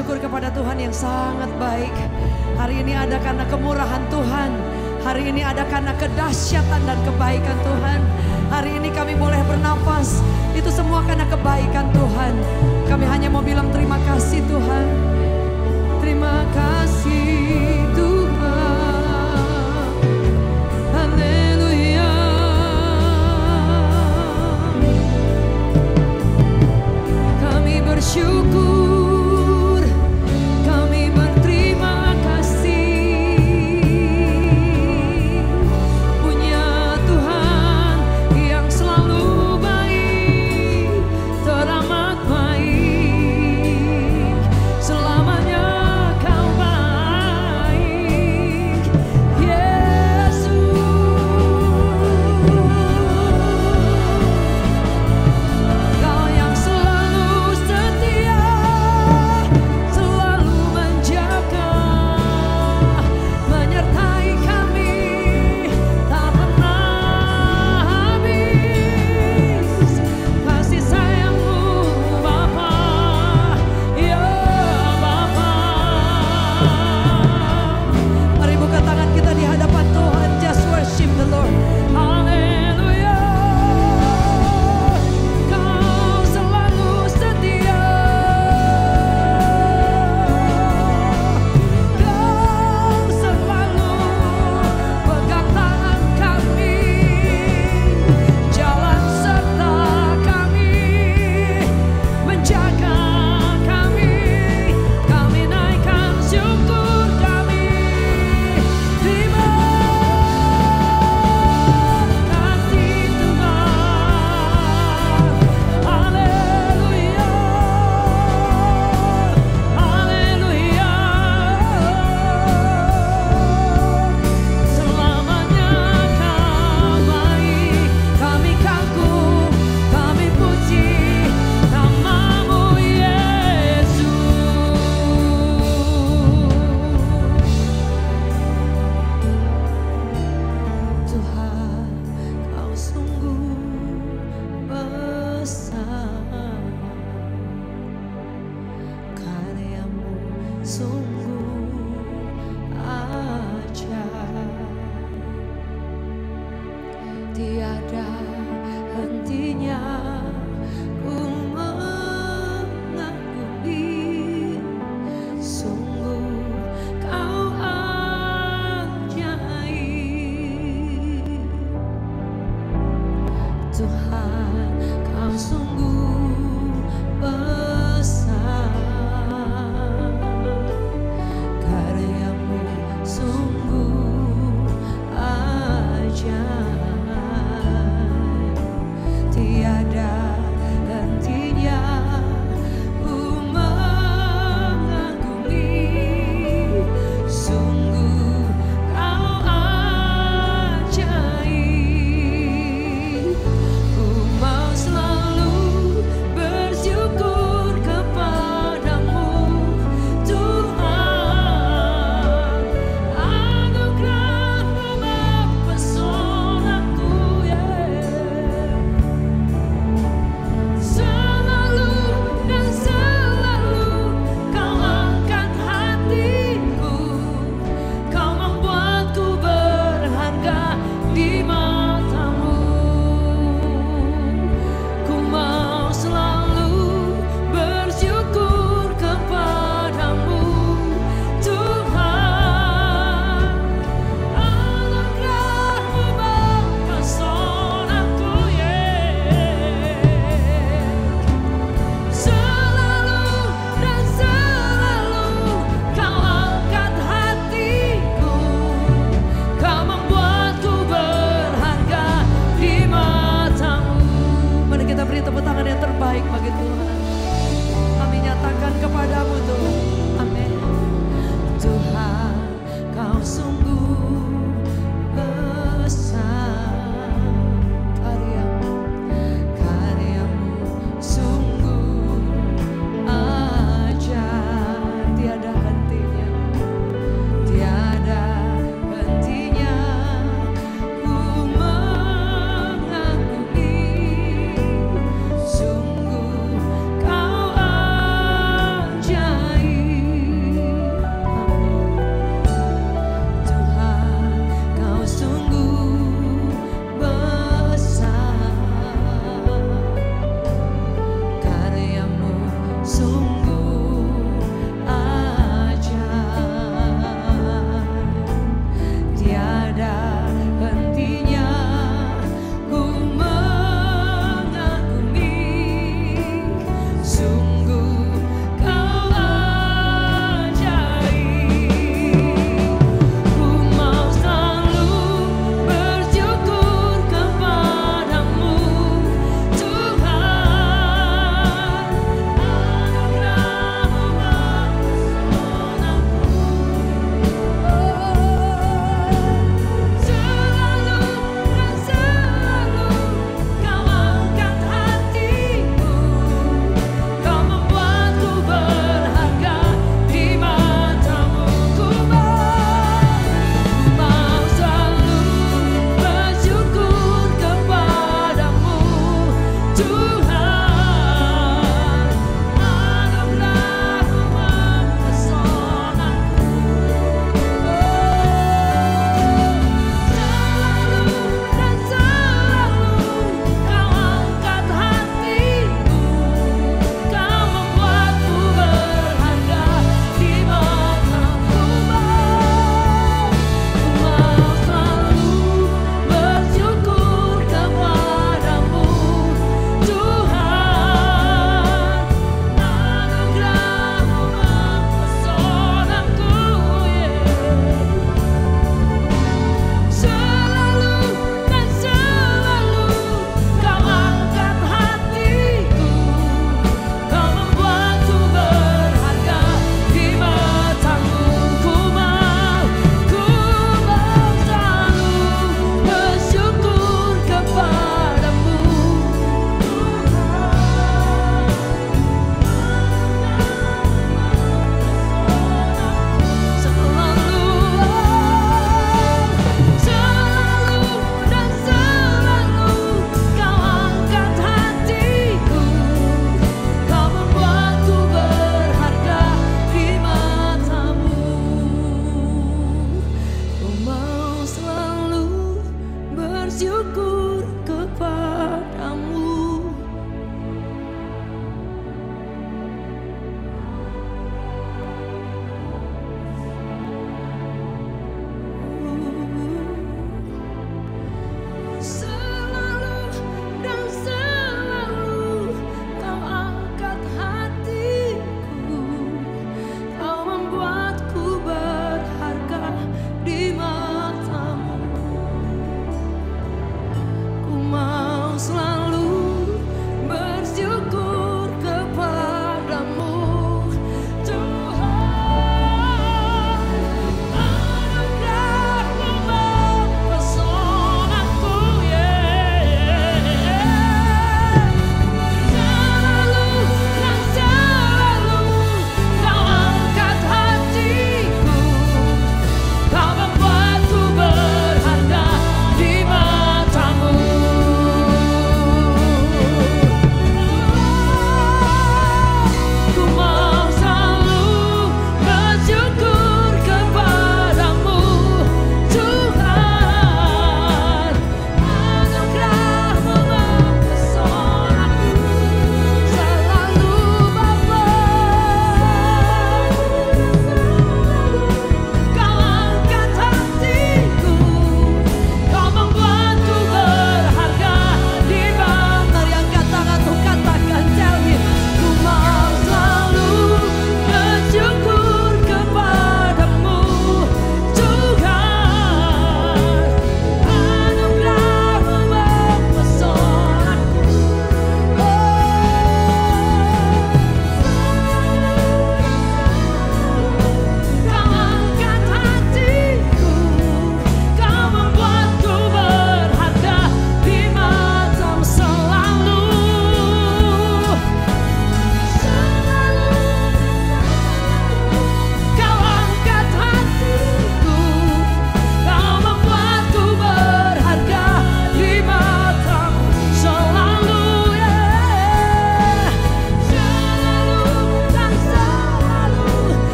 bersyukur kepada Tuhan yang sangat baik. Hari ini ada karena kemurahan Tuhan. Hari ini ada karena kedahsyatan dan kebaikan Tuhan. Hari ini kami boleh bernapas. Itu semua karena kebaikan Tuhan. Kami hanya mau bilang terima kasih Tuhan. Terima kasih Tuhan. Haleluya. Kami bersyukur. Kami berterima kasih. Punya Tuhan yang selalu baik, teramat baik. Selamanya Kau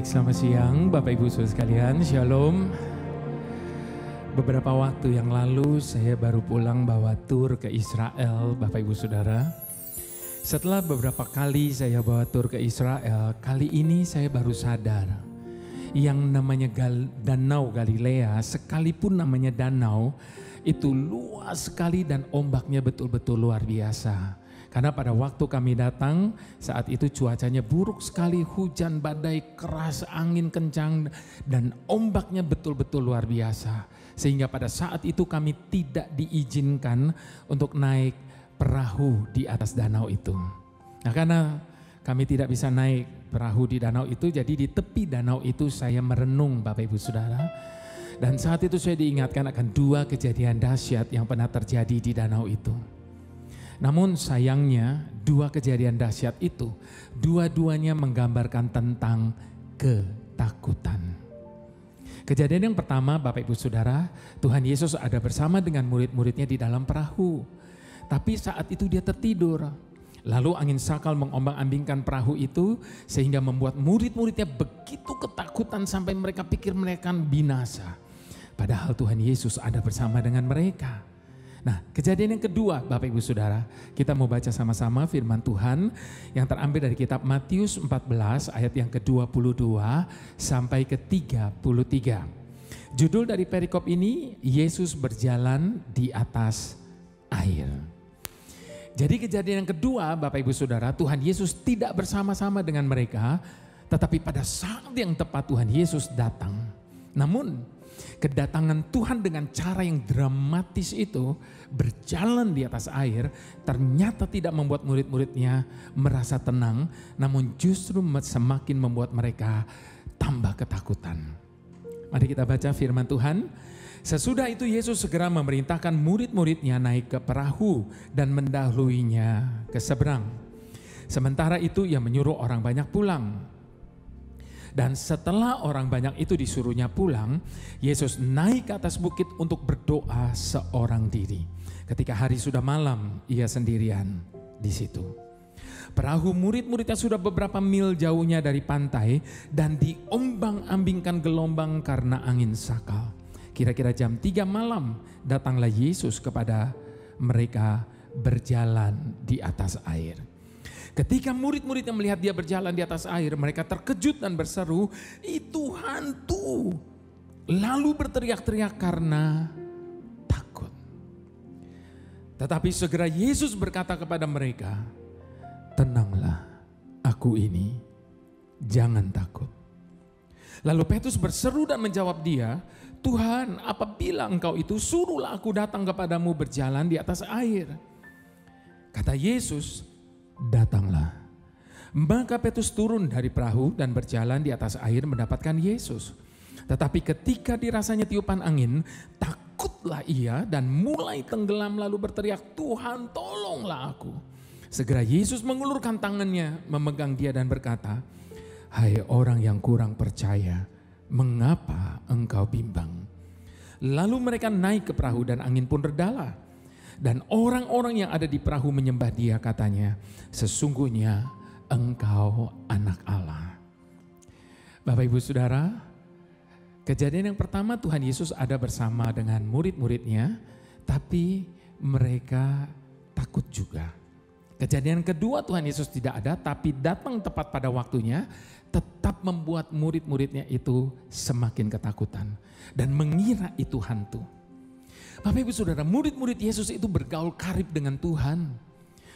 Baik, selamat siang Bapak Ibu Saudara sekalian, Shalom. Beberapa waktu yang lalu saya baru pulang bawa tur ke Israel, Bapak Ibu Saudara. Setelah beberapa kali saya bawa tur ke Israel, kali ini saya baru sadar yang namanya Danau Galilea, sekalipun namanya danau, itu luas sekali dan ombaknya betul-betul luar biasa. Karena pada waktu kami datang, saat itu cuacanya buruk sekali, hujan badai keras, angin kencang, dan ombaknya betul-betul luar biasa. Sehingga pada saat itu kami tidak diizinkan untuk naik perahu di atas danau itu. Nah, karena kami tidak bisa naik perahu di danau itu, jadi di tepi danau itu saya merenung Bapak Ibu Saudara. Dan saat itu saya diingatkan akan dua kejadian dahsyat yang pernah terjadi di danau itu. Namun sayangnya dua kejadian dahsyat itu dua-duanya menggambarkan tentang ketakutan. Kejadian yang pertama Bapak Ibu Saudara, Tuhan Yesus ada bersama dengan murid-muridnya di dalam perahu. Tapi saat itu dia tertidur. Lalu angin sakal mengombang-ambingkan perahu itu sehingga membuat murid-muridnya begitu ketakutan sampai mereka pikir mereka binasa. Padahal Tuhan Yesus ada bersama dengan mereka. Nah, kejadian yang kedua Bapak Ibu Saudara, kita mau baca sama-sama firman Tuhan yang terambil dari kitab Matius 14 ayat yang ke-22 sampai ke-33. Judul dari perikop ini, Yesus berjalan di atas air. Jadi kejadian yang kedua Bapak Ibu Saudara, Tuhan Yesus tidak bersama-sama dengan mereka, tetapi pada saat yang tepat Tuhan Yesus datang. Namun kedatangan Tuhan dengan cara yang dramatis itu, berjalan di atas air, ternyata tidak membuat murid-muridnya merasa tenang, namun justru semakin membuat mereka tambah ketakutan. Mari kita baca firman Tuhan. Sesudah itu Yesus segera memerintahkan murid-muridnya naik ke perahu dan mendahuluinya ke seberang. Sementara itu ia menyuruh orang banyak pulang. Dan setelah orang banyak itu disuruhnya pulang, Yesus naik ke atas bukit untuk berdoa seorang diri. Ketika hari sudah malam, ia sendirian di situ. Perahu murid-muridnya sudah beberapa mil jauhnya dari pantai dan diombang-ambingkan gelombang karena angin sakal. Kira-kira jam 3 malam datanglah Yesus kepada mereka berjalan di atas air. Ketika murid-muridnya melihat dia berjalan di atas air, mereka terkejut dan berseru, "Itu hantu!" Lalu berteriak-teriak karena takut. Tetapi segera Yesus berkata kepada mereka, "Tenanglah, aku ini, jangan takut." Lalu Petrus berseru dan menjawab dia, "Tuhan, apabila engkau itu, suruhlah aku datang kepadamu berjalan di atas air." Kata Yesus, "Datanglah." Maka Petrus turun dari perahu dan berjalan di atas air mendapatkan Yesus. Tetapi ketika dirasanya tiupan angin, takutlah ia dan mulai tenggelam lalu berteriak, "Tuhan, tolonglah aku." Segera Yesus mengulurkan tangannya, memegang dia dan berkata, "Hai orang yang kurang percaya, mengapa engkau bimbang?" Lalu mereka naik ke perahu dan angin pun redalah. Dan orang-orang yang ada di perahu menyembah dia, katanya, "Sesungguhnya engkau anak Allah." Bapak Ibu Saudara, kejadian yang pertama Tuhan Yesus ada bersama dengan murid-muridnya, tapi mereka takut juga. Kejadian kedua Tuhan Yesus tidak ada, tapi datang tepat pada waktunya, tetap membuat murid-muridnya itu semakin ketakutan dan mengira itu hantu. Bapak Ibu Saudara, murid-murid Yesus itu bergaul karib dengan Tuhan.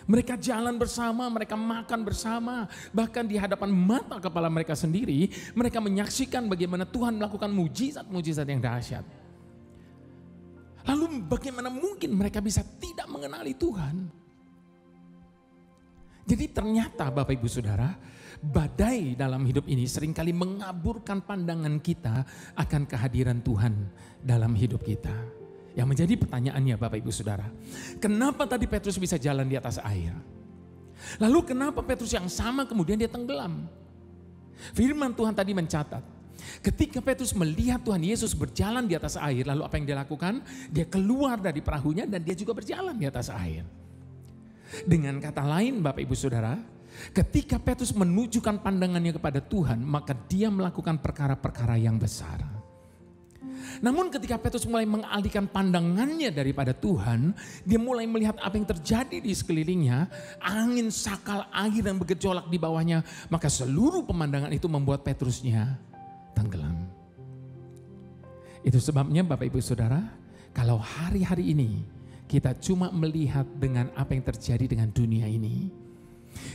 Mereka jalan bersama, mereka makan bersama, bahkan di hadapan mata kepala mereka sendiri, mereka menyaksikan bagaimana Tuhan melakukan mujizat-mujizat yang dahsyat. Lalu bagaimana mungkin mereka bisa tidak mengenali Tuhan? Jadi ternyata Bapak Ibu Saudara, badai dalam hidup ini seringkali mengaburkan pandangan kita akan kehadiran Tuhan dalam hidup kita. Yang menjadi pertanyaannya Bapak Ibu Saudara, kenapa tadi Petrus bisa jalan di atas air? Lalu kenapa Petrus yang sama kemudian dia tenggelam? Firman Tuhan tadi mencatat, ketika Petrus melihat Tuhan Yesus berjalan di atas air, lalu apa yang dia lakukan? Dia keluar dari perahunya dan dia juga berjalan di atas air. Dengan kata lain Bapak Ibu Saudara, Ketika Petrus menunjukkan pandangannya kepada Tuhan, maka dia melakukan perkara-perkara yang besar. Namun ketika Petrus mulai mengalihkan pandangannya daripada Tuhan, dia mulai melihat apa yang terjadi di sekelilingnya, angin, sakal, air yang bergejolak di bawahnya, maka seluruh pemandangan itu membuat Petrusnya tenggelam. Itu sebabnya Bapak Ibu Saudara, kalau hari-hari ini kita cuma melihat dengan apa yang terjadi dengan dunia ini,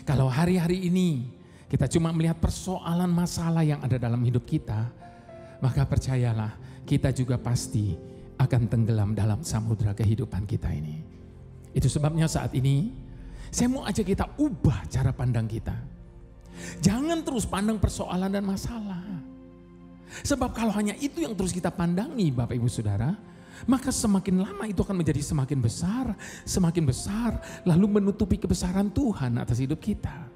kalau hari-hari ini kita cuma melihat persoalan masalah yang ada dalam hidup kita, maka percayalah, kita juga pasti akan tenggelam dalam samudera kehidupan kita ini. Itu sebabnya saat ini saya mau ajak kita ubah cara pandang kita. Jangan terus pandang persoalan dan masalah. Sebab kalau hanya itu yang terus kita pandangi Bapak Ibu Saudara, maka semakin lama itu akan menjadi semakin besar, lalu menutupi kebesaran Tuhan atas hidup kita.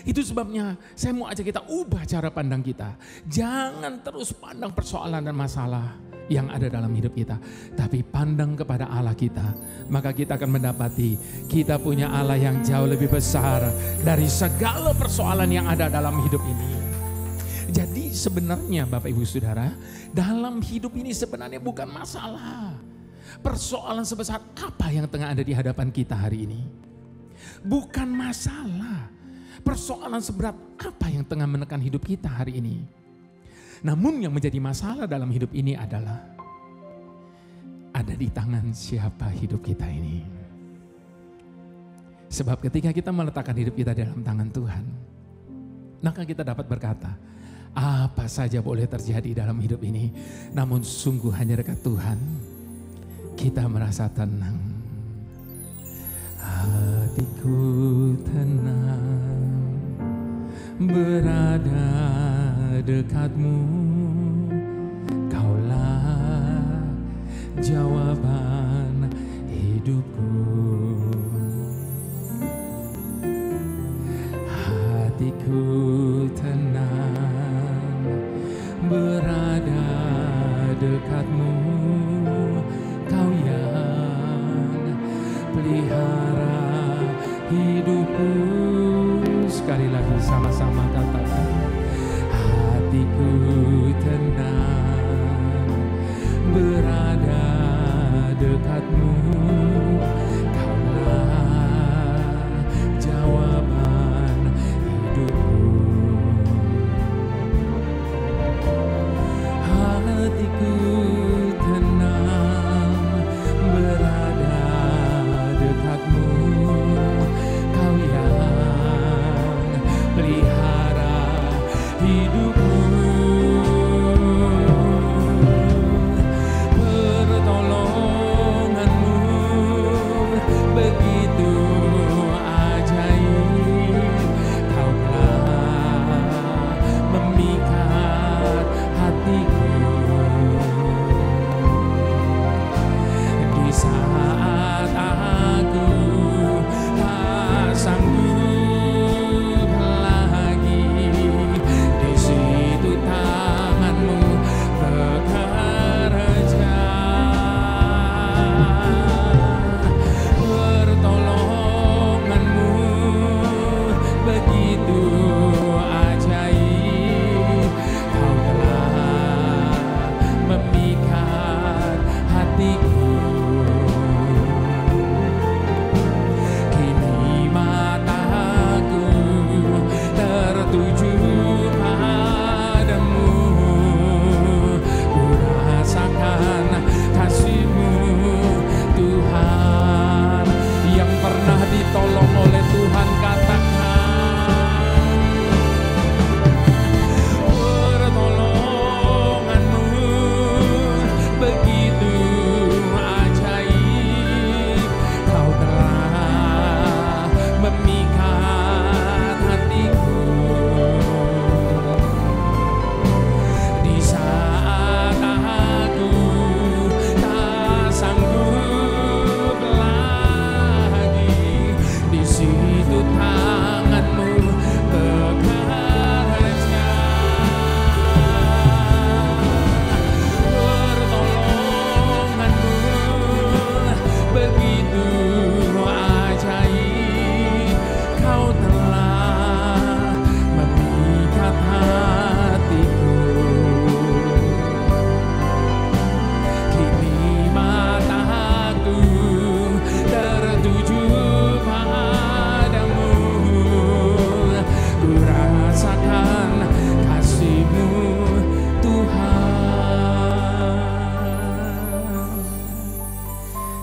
Itu sebabnya saya mau ajak kita ubah cara pandang kita. Jangan terus pandang persoalan dan masalah yang ada dalam hidup kita, tapi pandang kepada Allah kita. Maka kita akan mendapati kita punya Allah yang jauh lebih besar dari segala persoalan yang ada dalam hidup ini. Jadi sebenarnya Bapak Ibu Saudara, dalam hidup ini sebenarnya bukan masalah. Persoalan sebesar apa yang tengah ada di hadapan kita hari ini? Bukan masalah. Persoalan seberat apa yang tengah menekan hidup kita hari ini. Namun yang menjadi masalah dalam hidup ini adalah ada di tangan siapa hidup kita ini. Sebab ketika kita meletakkan hidup kita dalam tangan Tuhan, maka kita dapat berkata, apa saja boleh terjadi dalam hidup ini, namun sungguh hanya dekat Tuhan kita merasa tenang. Hatiku tenang berada dekatmu, Kaulah jawaban hidupku. Hatiku tenang berada dekatmu, Kau yang pelihara hidupku. Sekali lagi sama-sama katakan, hatiku tenang berada dekatmu, Kaulah jawaban hidupku. Hatiku tenang berada dekatmu, Kau yang pelihara hidupku.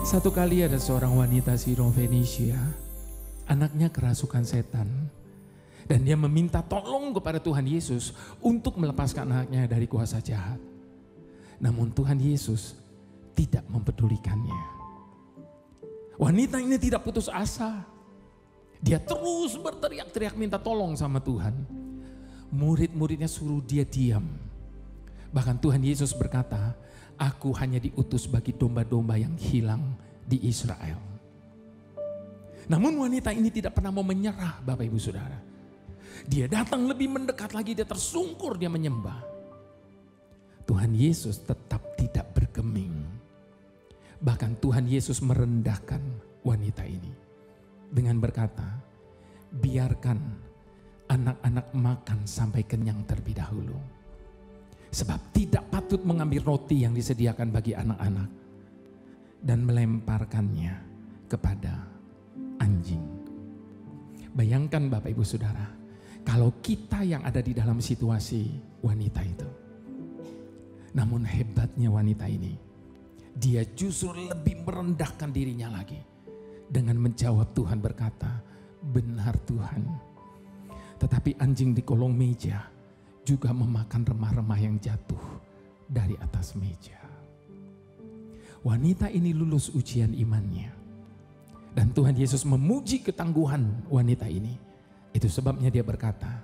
Satu kali ada seorang wanita Sirofenisia, anaknya kerasukan setan. Dan dia meminta tolong kepada Tuhan Yesus untuk melepaskan anaknya dari kuasa jahat. Namun Tuhan Yesus tidak mempedulikannya. Wanita ini tidak putus asa. Dia terus berteriak-teriak minta tolong sama Tuhan. Murid-muridnya suruh dia diam. Bahkan Tuhan Yesus berkata, aku hanya diutus bagi domba-domba yang hilang di Israel. Namun wanita ini tidak pernah mau menyerah, Bapak Ibu Saudara. Dia datang lebih mendekat lagi, dia tersungkur, dia menyembah. Tuhan Yesus tetap tidak bergeming. Bahkan Tuhan Yesus merendahkan wanita ini dengan berkata, biarkan anak-anak makan sampai kenyang terlebih dahulu. Sebab tidak patut mengambil roti yang disediakan bagi anak-anak dan melemparkannya kepada anjing. Bayangkan Bapak Ibu Saudara, kalau kita yang ada di dalam situasi wanita itu. Namun hebatnya wanita ini, dia justru lebih merendahkan dirinya lagi. Dengan menjawab Tuhan berkata, benar Tuhan. Tetapi anjing di kolong meja juga memakan remah-remah yang jatuh dari atas meja. Wanita ini lulus ujian imannya. Dan Tuhan Yesus memuji ketangguhan wanita ini. Itu sebabnya dia berkata,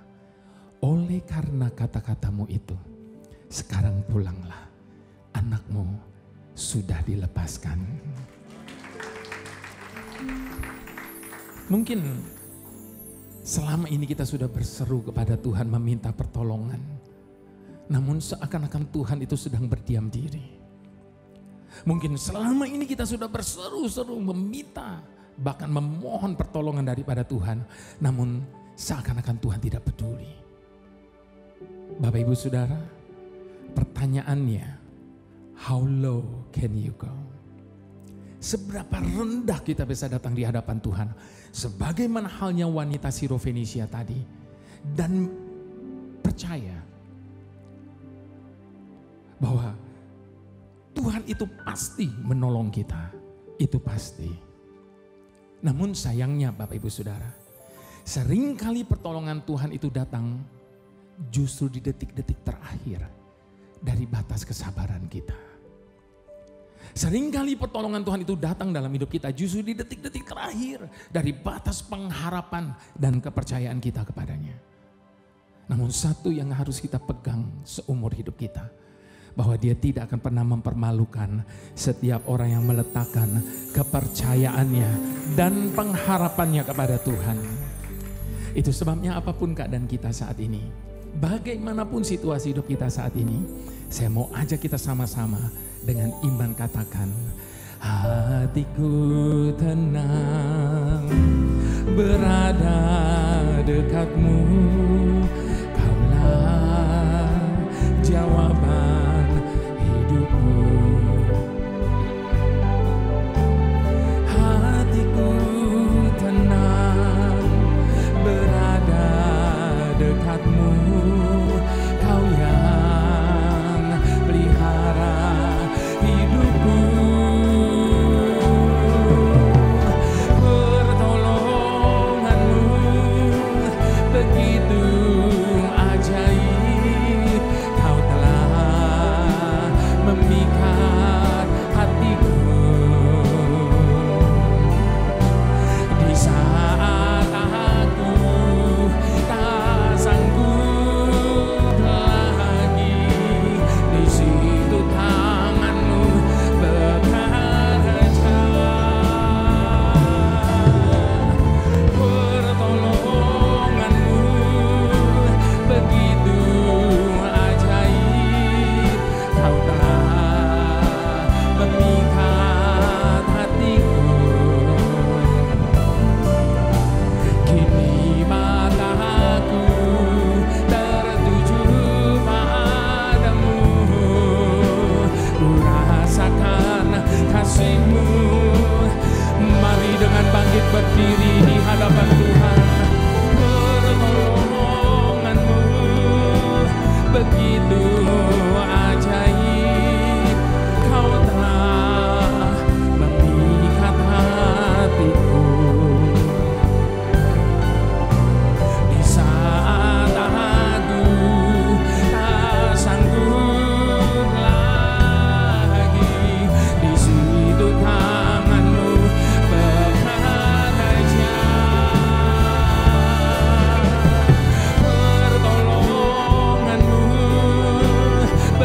oleh karena kata-katamu itu, sekarang pulanglah, anakmu sudah dilepaskan. Mungkin selama ini kita sudah berseru kepada Tuhan meminta pertolongan. Namun seakan-akan Tuhan itu sedang berdiam diri. Mungkin selama ini kita sudah berseru-seru meminta, bahkan memohon pertolongan daripada Tuhan. Namun seakan-akan Tuhan tidak peduli. Bapak Ibu Saudara, pertanyaannya, how low can you go? Seberapa rendah kita bisa datang di hadapan Tuhan. Sebagaimana halnya wanita Sirofenisia tadi. Dan percaya bahwa Tuhan itu pasti menolong kita. Itu pasti. Namun sayangnya Bapak Ibu Saudara, seringkali pertolongan Tuhan itu datang justru di detik-detik terakhir dari batas kesabaran kita. Seringkali pertolongan Tuhan itu datang dalam hidup kita justru di detik-detik terakhir dari batas pengharapan dan kepercayaan kita kepadanya. Namun satu yang harus kita pegang seumur hidup kita, bahwa dia tidak akan pernah mempermalukan setiap orang yang meletakkan kepercayaannya dan pengharapannya kepada Tuhan. Itu sebabnya apapun keadaan kita saat ini, bagaimanapun situasi hidup kita saat ini, saya mau ajak kita sama-sama dengan iman katakan, hatiku tenang berada dekatmu, kaulah jawaban hidupku. Hatiku tenang berada dekatmu, kau yang pelihara hidupku. Pertolonganmu begitu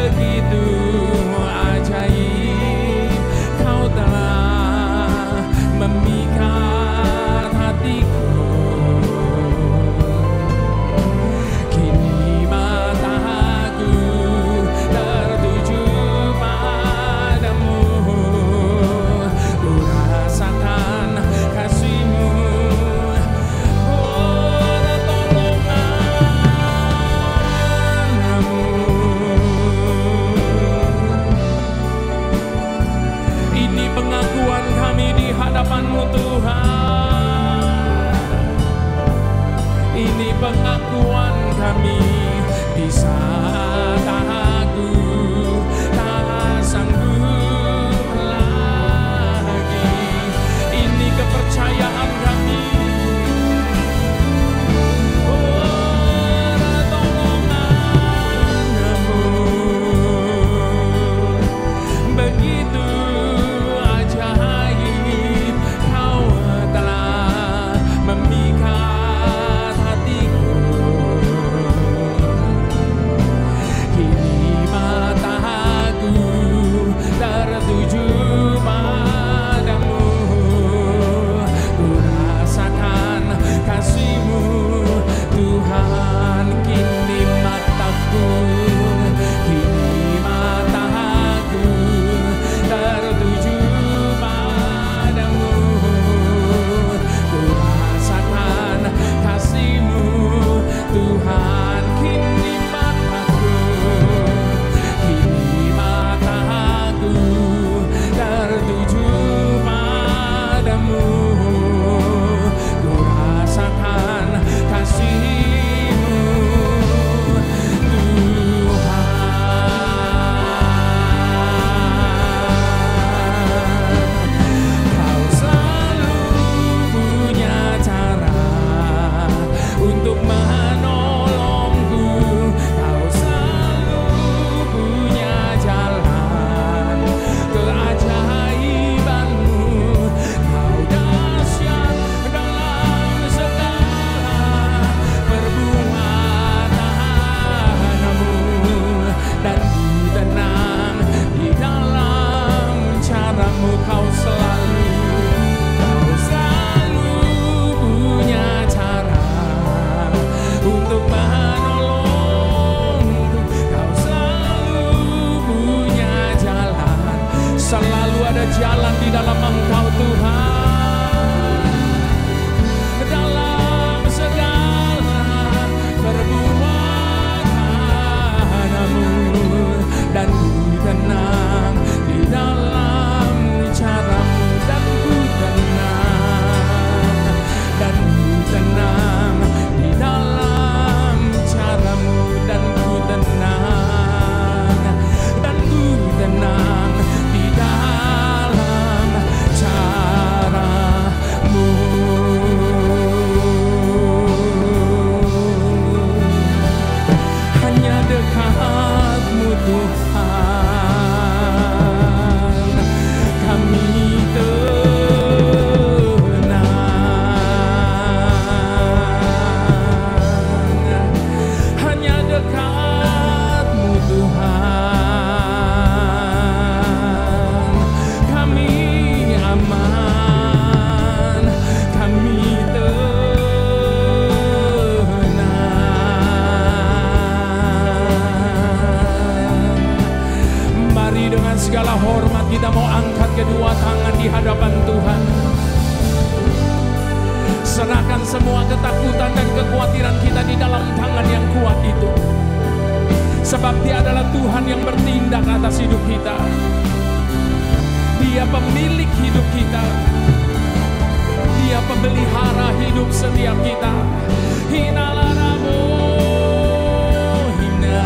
begitu ajaib, Kau telah memikat hatiku. Kini mataku tertuju padamu, ku rasakan kasih-Mu. Ini pengakuan kami di hadapan-Mu Tuhan. Ini pengakuan kami di saat aku tak sanggup lagi. Ini kepercayaan kami. Begitu ajaib, Kau telah memikat hatiku. Kini mataku tertuju padamu, ku rasakan kasih-Mu Tuhan. Kini mataku tertuju padamu, ku rasakan kasih-Mu Tuhan. Kini mataku tertuju padamu, ku rasakan kasih-Mu untuk menolongku. Kau selalu punya jalan keajaiban-Mu. Kau dahsyat dalam segala perbuatan-Mu, dan ku tenang di dalam cara-Mu. Kau selalu punya cara untuk menolongku. Kau selalu punya jalan, selalu ada jalan di dalam Engkau Tuhan. Dalam segala perbuatan-Mu, dan ku tenang di dalam cara-Mu, dan ku tenang, dan ku tenang di dalam cara-Mu, dan ku tenang, dan ku tenang di dalam cara-Mu. Hanya dekat-Mu Tuhan, kami dekat-Mu Tuhan, kami aman, kami tenang. Mari dengan segala hormat kita mau angkat kedua tangan di hadapan Tuhan. Serahkan semua ketakutan dan kekhawatiran kita di dalam tangan yang kuat itu. Sebab Dia adalah Tuhan yang bertindak atas hidup kita. Dia pemilik hidup kita. Dia pemelihara hidup setiap kita. Hinalarabo, hina.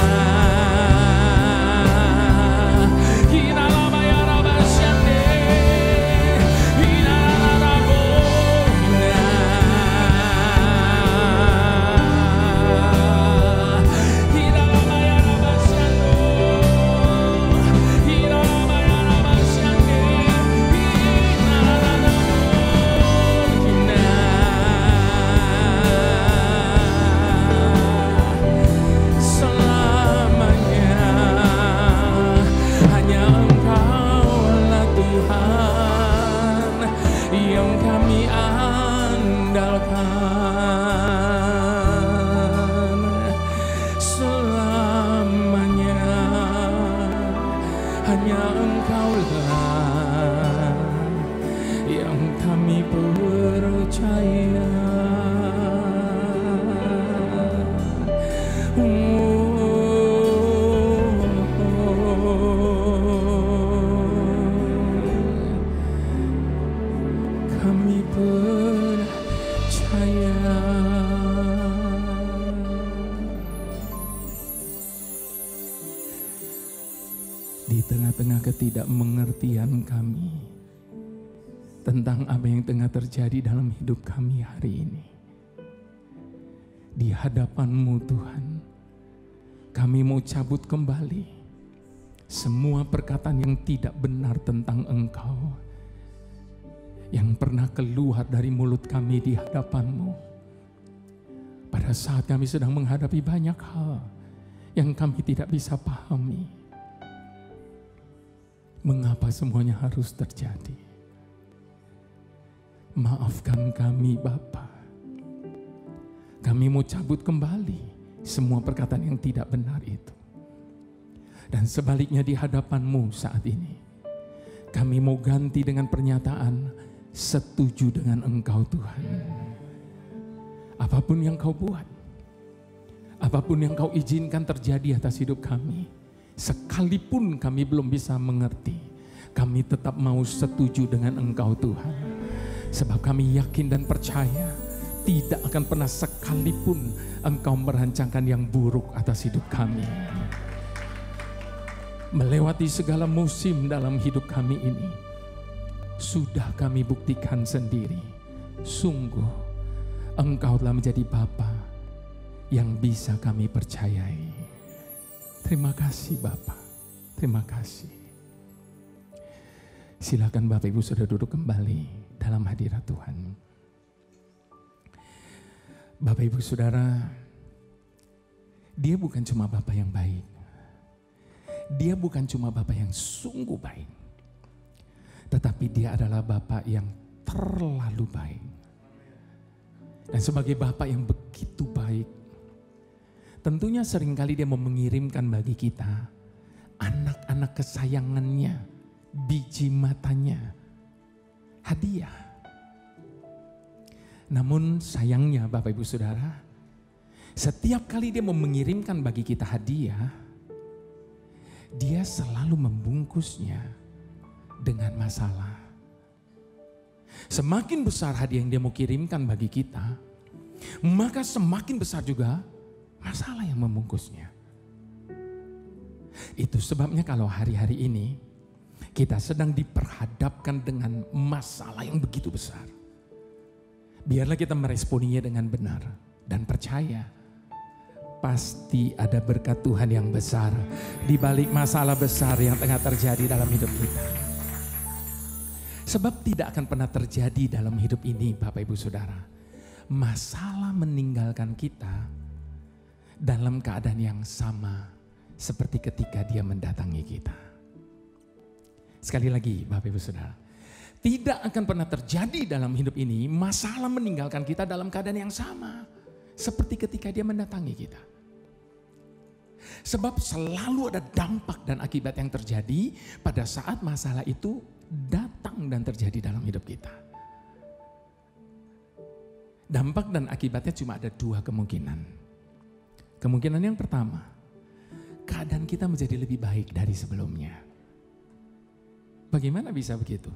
hanya Engkaulah yang kami percaya. Kami percaya. Di tengah-tengah ketidakmengertian kami tentang apa yang tengah terjadi dalam hidup kami hari ini, di hadapan-Mu Tuhan, kami mau cabut kembali semua perkataan yang tidak benar tentang Engkau yang pernah keluar dari mulut kami di hadapan-Mu. Pada saat kami sedang menghadapi banyak hal yang kami tidak bisa pahami. Mengapa semuanya harus terjadi? Maafkan kami Bapa. Kami mau cabut kembali semua perkataan yang tidak benar itu. Dan sebaliknya di hadapan-Mu saat ini, kami mau ganti dengan pernyataan setuju dengan Engkau Tuhan. Apapun yang Kau buat, apapun yang Kau izinkan terjadi atas hidup kami, sekalipun kami belum bisa mengerti, kami tetap mau setuju dengan Engkau Tuhan. Sebab kami yakin dan percaya tidak akan pernah sekalipun Engkau merancangkan yang buruk atas hidup kami. Melewati segala musim dalam hidup kami ini, sudah kami buktikan sendiri, sungguh Engkau telah menjadi Bapa yang bisa kami percayai. Terima kasih Bapa, terima kasih. Silakan Bapak Ibu sudah duduk kembali dalam hadirat Tuhan. Bapak Ibu Saudara, Dia bukan cuma Bapa yang baik. Dia bukan cuma Bapa yang sungguh baik. Tetapi Dia adalah Bapa yang terlalu baik. Dan sebagai Bapa yang begitu baik, tentunya seringkali Dia mau mengirimkan bagi kita anak-anak kesayangannya, biji matanya, hadiah. Namun sayangnya Bapak Ibu Saudara, setiap kali Dia mau mengirimkan bagi kita hadiah, Dia selalu membungkusnya dengan masalah. Semakin besar hadiah yang Dia mau kirimkan bagi kita, maka semakin besar juga masalah yang membungkusnya. Itu sebabnya kalau hari-hari ini kita sedang diperhadapkan dengan masalah yang begitu besar, biarlah kita meresponinya dengan benar dan percaya pasti ada berkat Tuhan yang besar di balik masalah besar yang tengah terjadi dalam hidup kita. Sebab tidak akan pernah terjadi dalam hidup ini Bapak Ibu Saudara, masalah meninggalkan kita dalam keadaan yang sama seperti ketika Dia mendatangi kita. Sekali lagi Bapak Ibu Saudara, tidak akan pernah terjadi dalam hidup ini masalah meninggalkan kita dalam keadaan yang sama seperti ketika Dia mendatangi kita. Sebab selalu ada dampak dan akibat yang terjadi pada saat masalah itu datang dan terjadi dalam hidup kita. Dampak dan akibatnya cuma ada dua kemungkinan. Kemungkinan yang pertama, keadaan kita menjadi lebih baik dari sebelumnya. Bagaimana bisa begitu?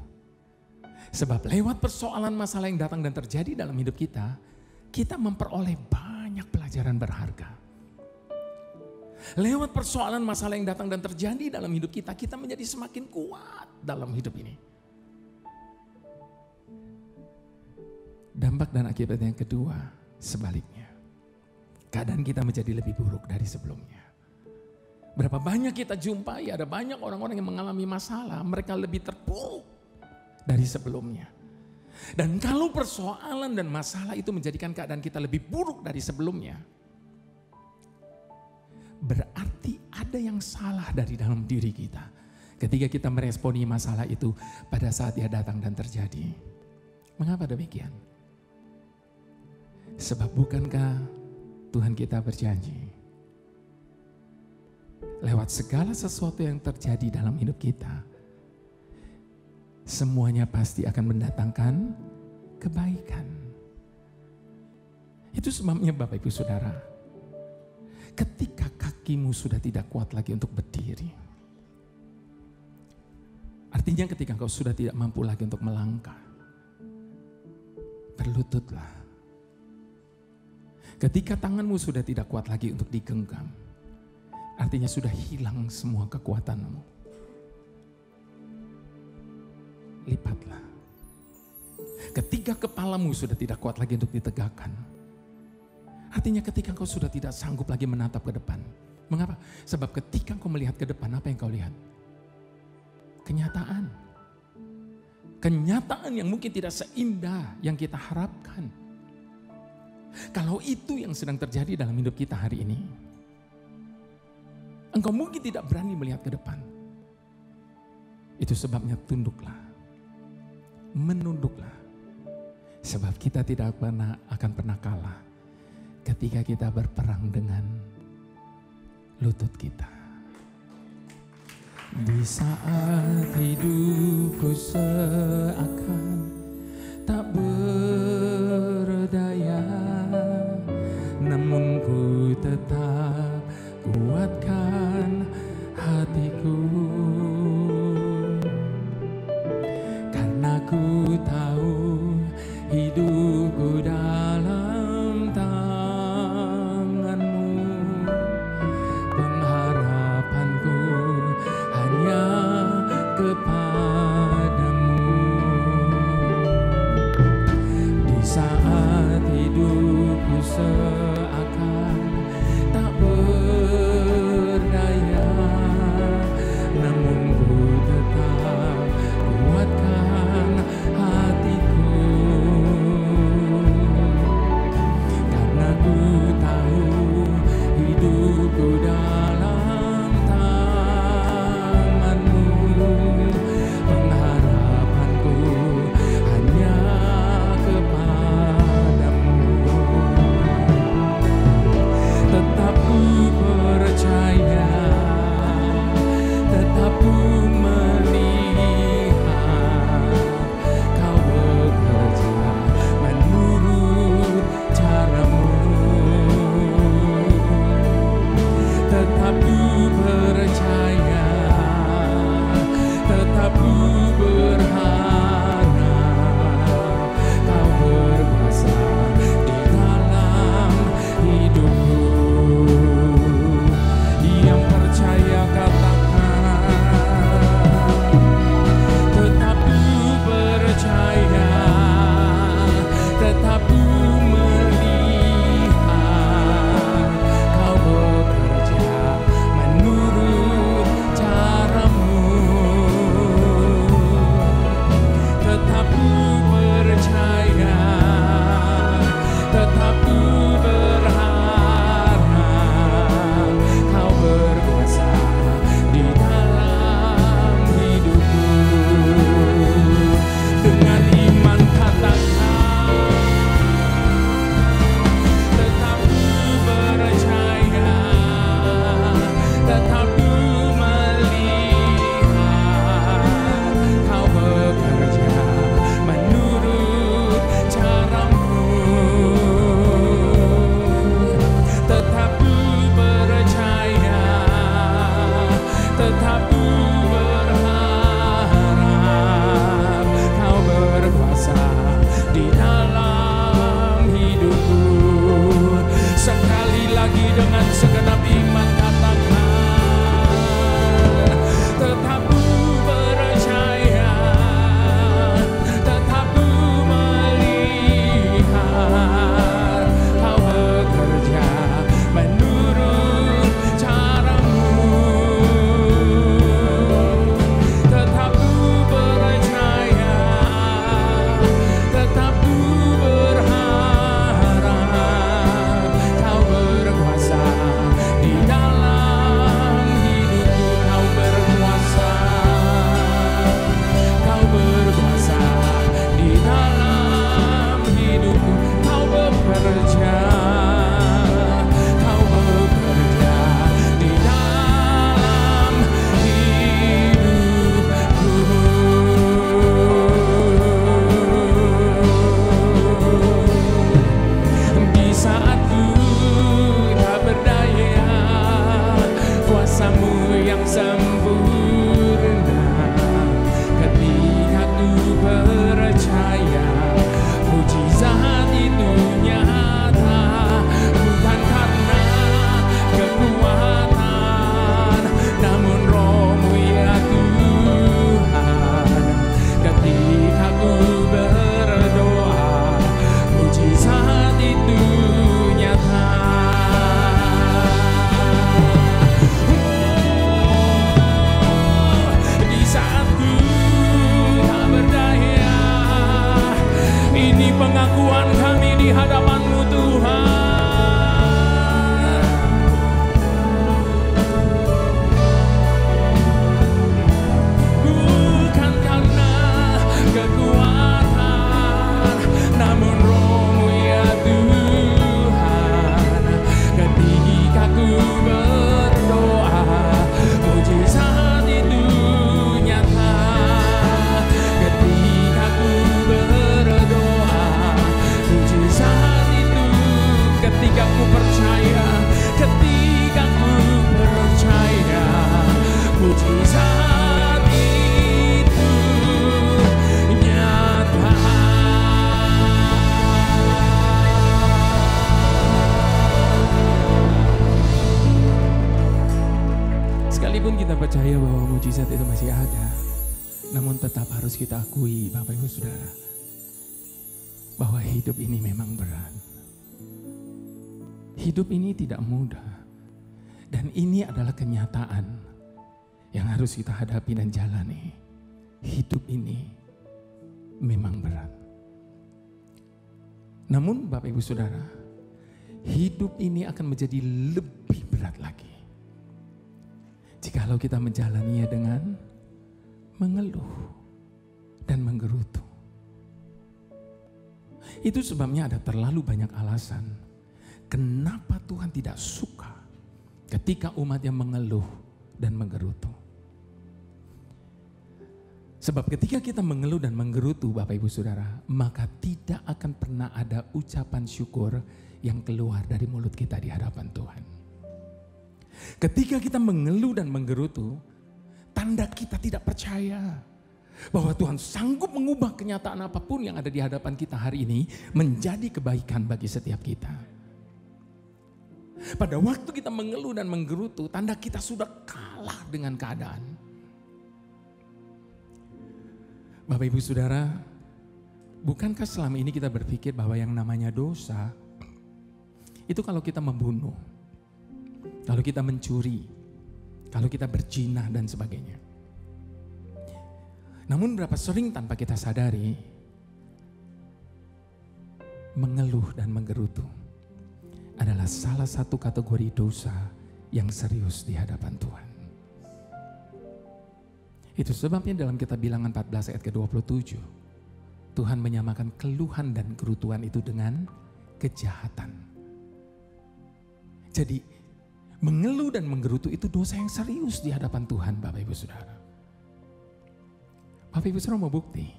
Sebab lewat persoalan masalah yang datang dan terjadi dalam hidup kita, kita memperoleh banyak pelajaran berharga. Lewat persoalan masalah yang datang dan terjadi dalam hidup kita, kita menjadi semakin kuat dalam hidup ini. Dampak dan akibat yang kedua, sebaliknya. Keadaan kita menjadi lebih buruk dari sebelumnya. Berapa banyak kita jumpai, ada banyak orang-orang yang mengalami masalah, mereka lebih terpuruk dari sebelumnya. Dan kalau persoalan dan masalah itu menjadikan keadaan kita lebih buruk dari sebelumnya, berarti ada yang salah dari dalam diri kita ketika kita meresponi masalah itu pada saat dia datang dan terjadi. Mengapa demikian? Sebab bukankah Tuhan kita berjanji lewat segala sesuatu yang terjadi dalam hidup kita, semuanya pasti akan mendatangkan kebaikan. Itu sebabnya Bapak Ibu Saudara, ketika kakimu sudah tidak kuat lagi untuk berdiri, artinya ketika engkau sudah tidak mampu lagi untuk melangkah, berlututlah. Ketika tanganmu sudah tidak kuat lagi untuk digenggam, artinya sudah hilang semua kekuatanmu, lipatlah. Ketika kepalamu sudah tidak kuat lagi untuk ditegakkan, artinya ketika engkau sudah tidak sanggup lagi menatap ke depan. Mengapa? Sebab ketika engkau melihat ke depan, apa yang kau lihat? Kenyataan. Kenyataan yang mungkin tidak seindah yang kita harapkan. Kalau itu yang sedang terjadi dalam hidup kita hari ini, engkau mungkin tidak berani melihat ke depan. Itu sebabnya tunduklah. Menunduklah. Sebab kita tidak akan pernah kalah ketika kita berperang dengan lutut kita. Di saat hidupku seakan tak berdaya, namun ku tetap kuatkan hatiku, karena ku tahu hidupku dalam tanganmu. Pengharapanku hanya kepadamu. percaya bahwa mujizat itu masih ada. Namun tetap harus kita akui Bapak Ibu Saudara, bahwa hidup ini memang berat. Hidup ini tidak mudah. Dan ini adalah kenyataan yang harus kita hadapi dan jalani. Hidup ini memang berat. Namun Bapak Ibu Saudara, hidup ini akan menjadi lebih berat lagi jikalau kita menjalaninya dengan mengeluh dan menggerutu. Itu sebabnya ada terlalu banyak alasan kenapa Tuhan tidak suka ketika umatnya mengeluh dan menggerutu. Sebab ketika kita mengeluh dan menggerutu Bapak Ibu Saudara, maka tidak akan pernah ada ucapan syukur yang keluar dari mulut kita di hadapan Tuhan. Ketika kita mengeluh dan menggerutu, tanda kita tidak percaya bahwa Tuhan sanggup mengubah kenyataan apapun yang ada di hadapan kita hari ini menjadi kebaikan bagi setiap kita. Pada waktu kita mengeluh dan menggerutu, tanda kita sudah kalah dengan keadaan. Bapak Ibu Saudara, bukankah selama ini kita berpikir bahwa yang namanya dosa itu kalau kita membunuh, kalau kita mencuri, kalau kita berzina dan sebagainya. Namun berapa sering tanpa kita sadari, mengeluh dan menggerutu adalah salah satu kategori dosa yang serius di hadapan Tuhan. Itu sebabnya dalam kitab Bilangan 14 ayat ke-27, Tuhan menyamakan keluhan dan gerutuan itu dengan kejahatan. Jadi mengeluh dan menggerutu itu dosa yang serius di hadapan Tuhan Bapak Ibu Saudara. Bapak Ibu Saudara mau bukti?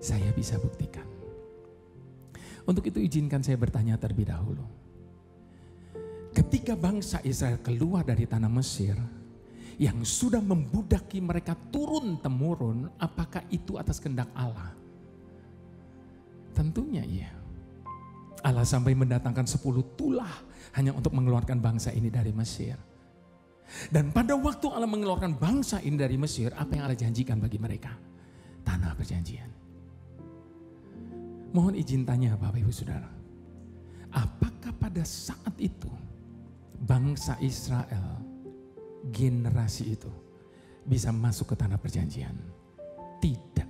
Saya bisa buktikan. Untuk itu izinkan saya bertanya terlebih dahulu. Ketika bangsa Israel keluar dari tanah Mesir, yang sudah membudaki mereka turun-temurun, apakah itu atas kehendak Allah? Tentunya iya. Allah sampai mendatangkan 10 tulah hanya untuk mengeluarkan bangsa ini dari Mesir. Dan pada waktu Allah mengeluarkan bangsa ini dari Mesir, apa yang Allah janjikan bagi mereka? Tanah perjanjian. Mohon izin tanya Bapak Ibu Saudara, apakah pada saat itu bangsa Israel, generasi itu bisa masuk ke tanah perjanjian? Tidak,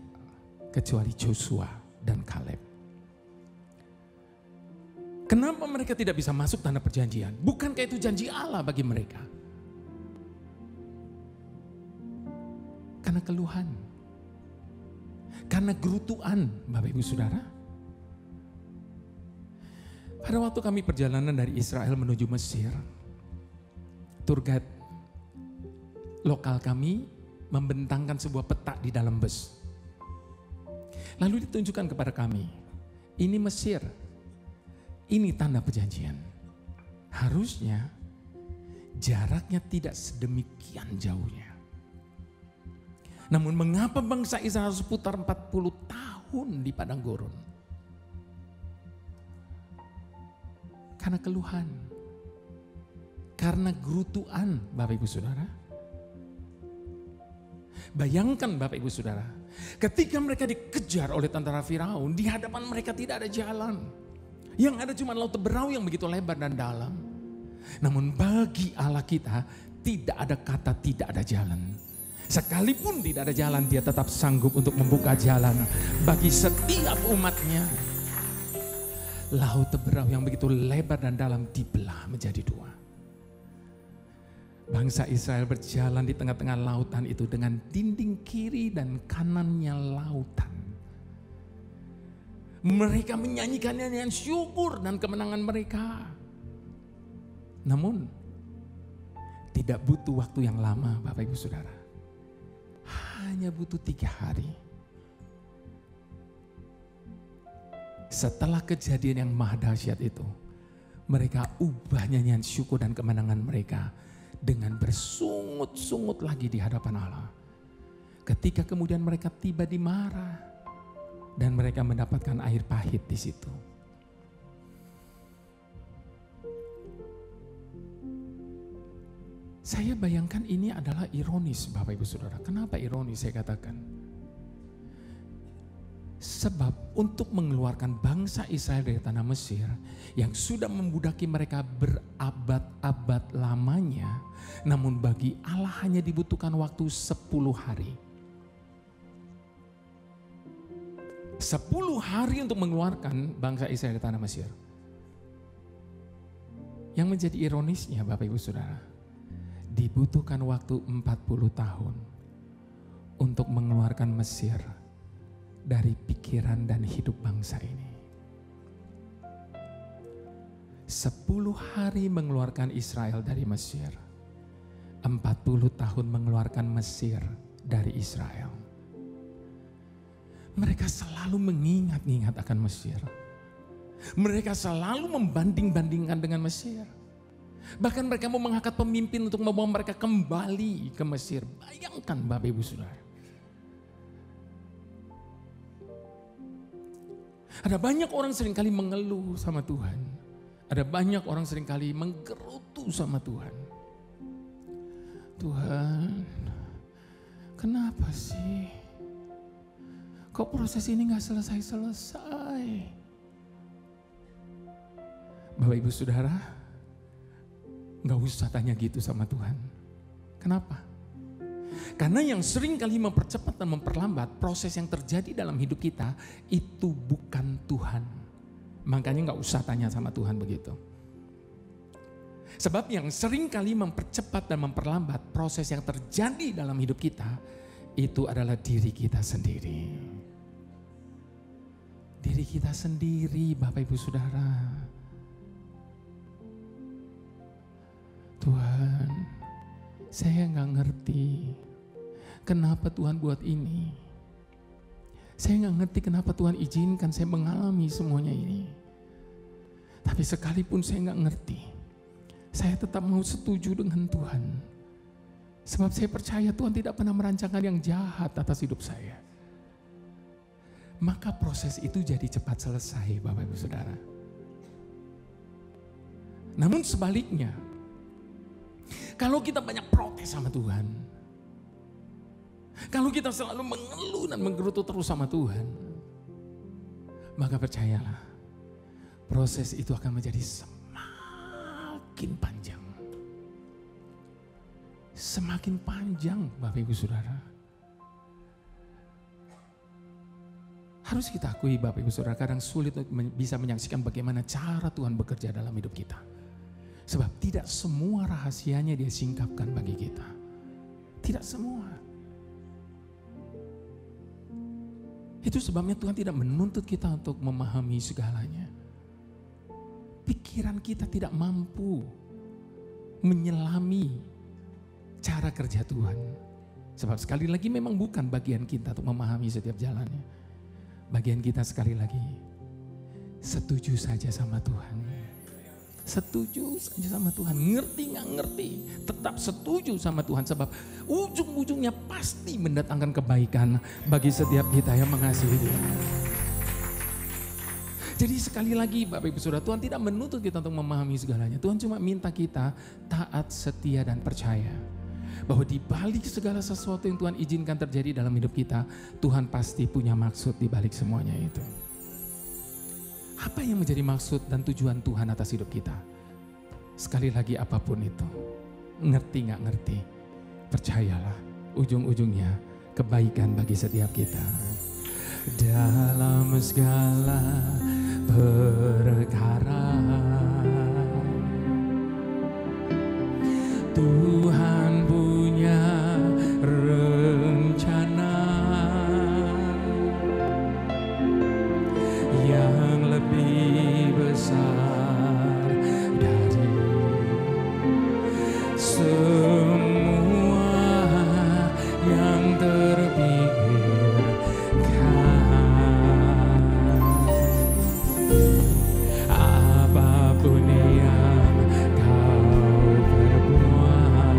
kecuali Joshua dan Kaleb. Kenapa mereka tidak bisa masuk tanah perjanjian? Bukankah itu janji Allah bagi mereka? Karena keluhan, karena gerutuan Bapak Ibu Saudara. Pada waktu kami perjalanan dari Israel menuju Mesir, tour guide lokal kami membentangkan sebuah peta di dalam bus. Lalu ditunjukkan kepada kami, ini Mesir, ini tanah perjanjian. Harusnya jaraknya tidak sedemikian jauhnya. Namun mengapa bangsa Israel harus putar 40 tahun di padang gurun? Karena keluhan, karena gerutuan Bapak Ibu Saudara. Bayangkan Bapak Ibu Saudara, ketika mereka dikejar oleh tentara Firaun, di hadapan mereka tidak ada jalan. Yang ada cuma laut Teberau yang begitu lebar dan dalam. Namun bagi Allah kita tidak ada kata tidak ada jalan. Sekalipun tidak ada jalan, Dia tetap sanggup untuk membuka jalan bagi setiap umatnya. Laut Teberau yang begitu lebar dan dalam dibelah menjadi dua. Bangsa Israel berjalan di tengah-tengah lautan itu dengan dinding kiri dan kanannya lautan. Mereka menyanyikannya dengan syukur dan kemenangan mereka. Namun tidak butuh waktu yang lama Bapak Ibu Saudara. Hanya butuh 3 hari. Setelah kejadian yang maha dahsyat itu, mereka ubah nyanyian syukur dan kemenangan mereka dengan bersungut-sungut lagi di hadapan Allah. Ketika kemudian mereka tiba di Marah dan mereka mendapatkan air pahit di situ. Saya bayangkan ini adalah ironis Bapak Ibu Saudara. Kenapa ironis saya katakan? Sebab untuk mengeluarkan bangsa Israel dari tanah Mesir yang sudah membudaki mereka berabad-abad lamanya, namun bagi Allah hanya dibutuhkan waktu 10 hari. 10 hari untuk mengeluarkan bangsa Israel dari tanah Mesir. Yang menjadi ironisnya Bapak Ibu Saudara, dibutuhkan waktu 40 tahun untuk mengeluarkan Mesir dari pikiran dan hidup bangsa ini. 10 hari mengeluarkan Israel dari Mesir. 40 tahun mengeluarkan Mesir dari Israel. Mereka selalu mengingat-ingat akan Mesir. Mereka selalu membanding-bandingkan dengan Mesir. Bahkan mereka mau mengangkat pemimpin untuk membawa mereka kembali ke Mesir. Bayangkan Bapak Ibu Saudara. Ada banyak orang seringkali mengeluh sama Tuhan. Ada banyak orang seringkali menggerutu sama Tuhan. Tuhan, kenapa sih? Kok proses ini gak selesai-selesai? Bapak Ibu Saudara, gak usah tanya gitu sama Tuhan. Kenapa? Karena yang sering kali mempercepat dan memperlambat proses yang terjadi dalam hidup kita itu bukan Tuhan. Makanya gak usah tanya sama Tuhan begitu. Sebab yang sering kali mempercepat dan memperlambat proses yang terjadi dalam hidup kita itu adalah diri kita sendiri. Diri kita sendiri Bapak Ibu Saudara. Tuhan, saya gak ngerti kenapa Tuhan buat ini. Saya gak ngerti kenapa Tuhan izinkan saya mengalami semuanya ini. Tapi sekalipun saya gak ngerti, saya tetap mau setuju dengan Tuhan. Sebab saya percaya Tuhan tidak pernah merancangkan yang jahat atas hidup saya. Maka proses itu jadi cepat selesai Bapak Ibu Saudara. Namun sebaliknya, kalau kita banyak protes sama Tuhan, kalau kita selalu mengeluh dan menggerutu terus sama Tuhan, maka percayalah, proses itu akan menjadi semakin panjang. Semakin panjang Bapak Ibu Saudara. Harus kita akui Bapak Ibu Saudara, kadang sulit untuk bisa menyaksikan bagaimana cara Tuhan bekerja dalam hidup kita. Sebab tidak semua rahasianya Dia singkapkan bagi kita. Tidak semua. Itu sebabnya Tuhan tidak menuntut kita untuk memahami segalanya. Pikiran kita tidak mampu menyelami cara kerja Tuhan. Sebab sekali lagi memang bukan bagian kita untuk memahami setiap jalannya. Bagian kita sekali lagi setuju saja sama Tuhan. Setuju saja sama Tuhan. Ngerti gak ngerti, tetap setuju sama Tuhan. Sebab ujung-ujungnya pasti mendatangkan kebaikan bagi setiap kita yang mengasihi Dia. Jadi sekali lagi Bapak Ibu Saudara, Tuhan tidak menuntut kita untuk memahami segalanya. Tuhan cuma minta kita taat, setia dan percaya. Bahwa di balik segala sesuatu yang Tuhan izinkan terjadi dalam hidup kita, Tuhan pasti punya maksud di balik semuanya itu. Apa yang menjadi maksud dan tujuan Tuhan atas hidup kita? Sekali lagi apapun itu, ngerti gak ngerti, percayalah ujung-ujungnya kebaikan bagi setiap kita. Dalam segala perkara Tuhan punya rencana yang lebih besar dari semua yang terpikirkan. Apapun yang kau perbuat,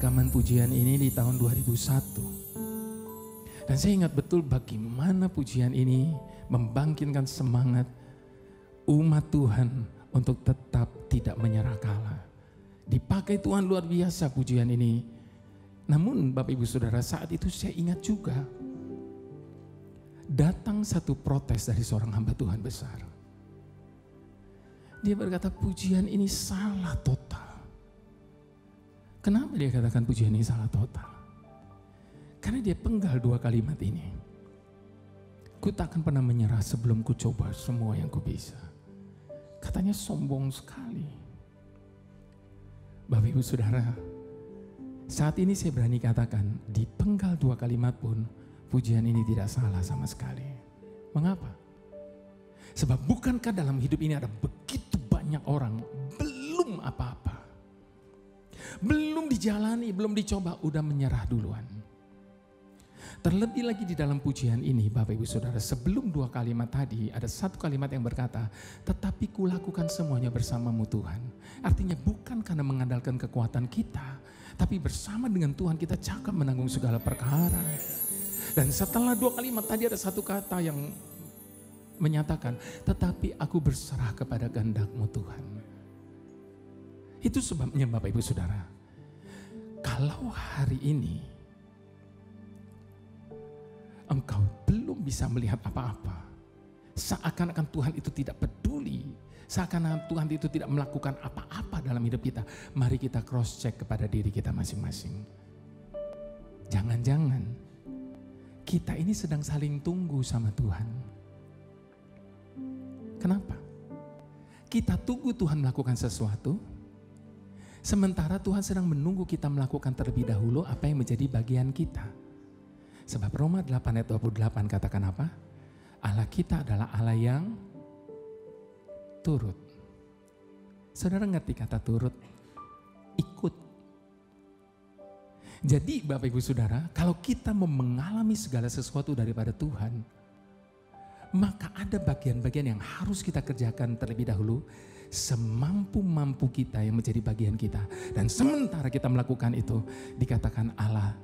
rekaman pujian ini di tahun 2001. Dan saya ingat betul bagaimana pujian ini membangkitkan semangat umat Tuhan untuk tetap tidak menyerah kalah. Dipakai Tuhan luar biasa pujian ini. Namun Bapak Ibu Saudara, saat itu saya ingat juga datang satu protes dari seorang hamba Tuhan besar. Dia berkata pujian ini salah total. Kenapa dia katakan pujian ini salah total? Karena dia penggal dua kalimat ini. Ku tak akan pernah menyerah sebelum ku coba semua yang ku bisa. Katanya sombong sekali. Bapak Ibu Saudara, saat ini saya berani katakan di penggal dua kalimat pun pujian ini tidak salah sama sekali. Mengapa? Sebab bukankah dalam hidup ini ada begitu banyak orang belum apa-apa. Belum dijalani, belum dicoba, udah menyerah duluan. Terlebih lagi di dalam pujian ini Bapak Ibu Saudara, sebelum dua kalimat tadi ada satu kalimat yang berkata, tetapi kulakukan semuanya bersamamu Tuhan. Artinya bukan karena mengandalkan kekuatan kita, tapi bersama dengan Tuhan kita cakap menanggung segala perkara. Dan setelah dua kalimat tadi ada satu kata yang menyatakan, tetapi aku berserah kepada kehendak-Mu Tuhan. Itu sebabnya Bapak Ibu Saudara, kalau hari ini engkau belum bisa melihat apa-apa, seakan-akan Tuhan itu tidak peduli, seakan-akan Tuhan itu tidak melakukan apa-apa dalam hidup kita, mari kita cross check kepada diri kita masing-masing. Jangan-jangan kita ini sedang saling tunggu sama Tuhan. Kenapa? Kita tunggu Tuhan melakukan sesuatu, sementara Tuhan sedang menunggu kita melakukan terlebih dahulu apa yang menjadi bagian kita. Sebab Roma 8 ayat 28 katakan apa? Allah kita adalah Allah yang turut. Saudara ngerti kata turut? Ikut. Jadi Bapak Ibu Saudara, kalau kita mau mengalami segala sesuatu daripada Tuhan, maka ada bagian-bagian yang harus kita kerjakan terlebih dahulu semampu-mampu kita yang menjadi bagian kita. Dan sementara kita melakukan itu, dikatakan Allah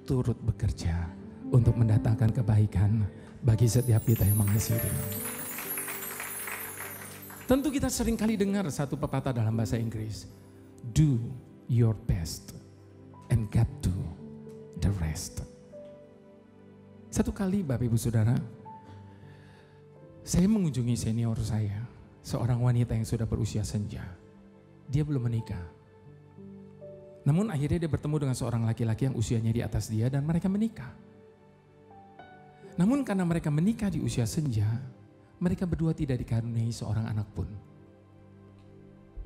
turut bekerja untuk mendatangkan kebaikan bagi setiap kita yang mengasihi Dia. Tentu kita sering kali dengar satu pepatah dalam bahasa Inggris, do your best and get to the rest. Satu kali Bapak Ibu Saudara, saya mengunjungi senior saya, seorang wanita yang sudah berusia senja. Dia belum menikah. Namun akhirnya dia bertemu dengan seorang laki-laki yang usianya di atas dia dan mereka menikah. Namun karena mereka menikah di usia senja, mereka berdua tidak dikaruniai seorang anak pun.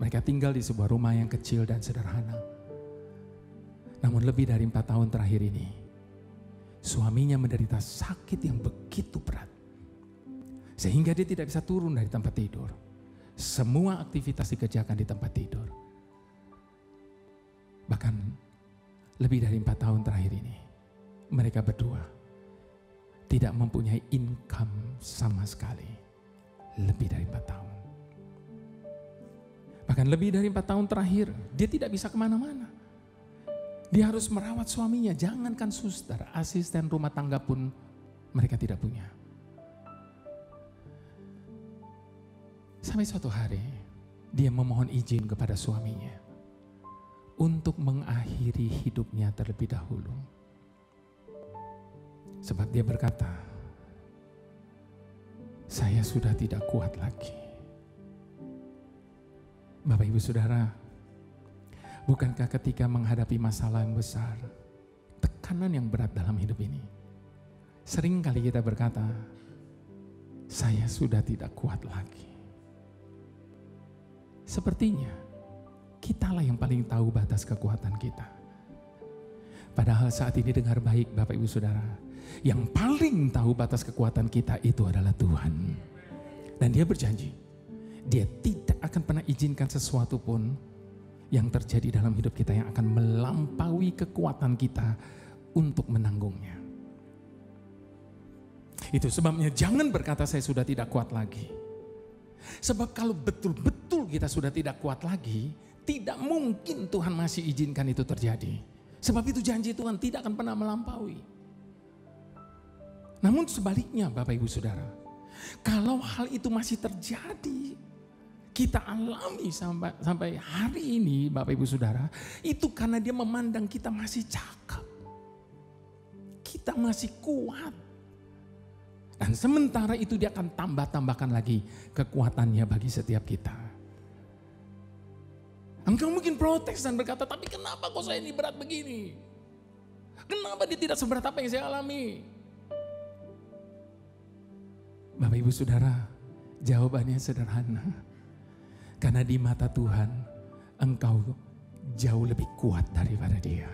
Mereka tinggal di sebuah rumah yang kecil dan sederhana. Namun lebih dari 4 tahun terakhir ini, suaminya menderita sakit yang begitu berat. Sehingga dia tidak bisa turun dari tempat tidur. Semua aktivitas dikerjakan di tempat tidur. Bahkan lebih dari 4 tahun terakhir ini, mereka berdua tidak mempunyai income sama sekali. Lebih dari 4 tahun. Bahkan lebih dari 4 tahun terakhir, dia tidak bisa kemana-mana. Dia harus merawat suaminya, jangankan suster, asisten rumah tangga pun mereka tidak punya. Sampai suatu hari, dia memohon izin kepada suaminya untuk mengakhiri hidupnya terlebih dahulu. Sebab dia berkata, saya sudah tidak kuat lagi. Bapak Ibu Saudara, bukankah ketika menghadapi masalah yang besar, tekanan yang berat dalam hidup ini, sering kali kita berkata, saya sudah tidak kuat lagi. Sepertinya kitalah yang paling tahu batas kekuatan kita. Padahal saat ini dengar baik Bapak Ibu Saudara, yang paling tahu batas kekuatan kita itu adalah Tuhan. Dan Dia berjanji, Dia tidak akan pernah izinkan sesuatu pun yang terjadi dalam hidup kita yang akan melampaui kekuatan kita untuk menanggungnya. Itu sebabnya jangan berkata saya sudah tidak kuat lagi. Sebab kalau betul-betul kita sudah tidak kuat lagi, Tidak mungkin Tuhan masih izinkan itu terjadi. Sebab itu janji Tuhan tidak akan pernah melampaui. Namun sebaliknya Bapak Ibu Saudara, kalau hal itu masih terjadi, kita alami sampai hari ini Bapak Ibu Saudara, itu karena dia memandang kita masih cakep. Kita masih kuat. Dan sementara itu dia akan tambahkan lagi kekuatannya bagi setiap kita. Engkau mungkin protes dan berkata, tapi kenapa kok saya ini berat begini? Kenapa dia tidak seberat apa yang saya alami? Bapak Ibu Saudara, jawabannya sederhana. Karena di mata Tuhan, engkau jauh lebih kuat daripada dia.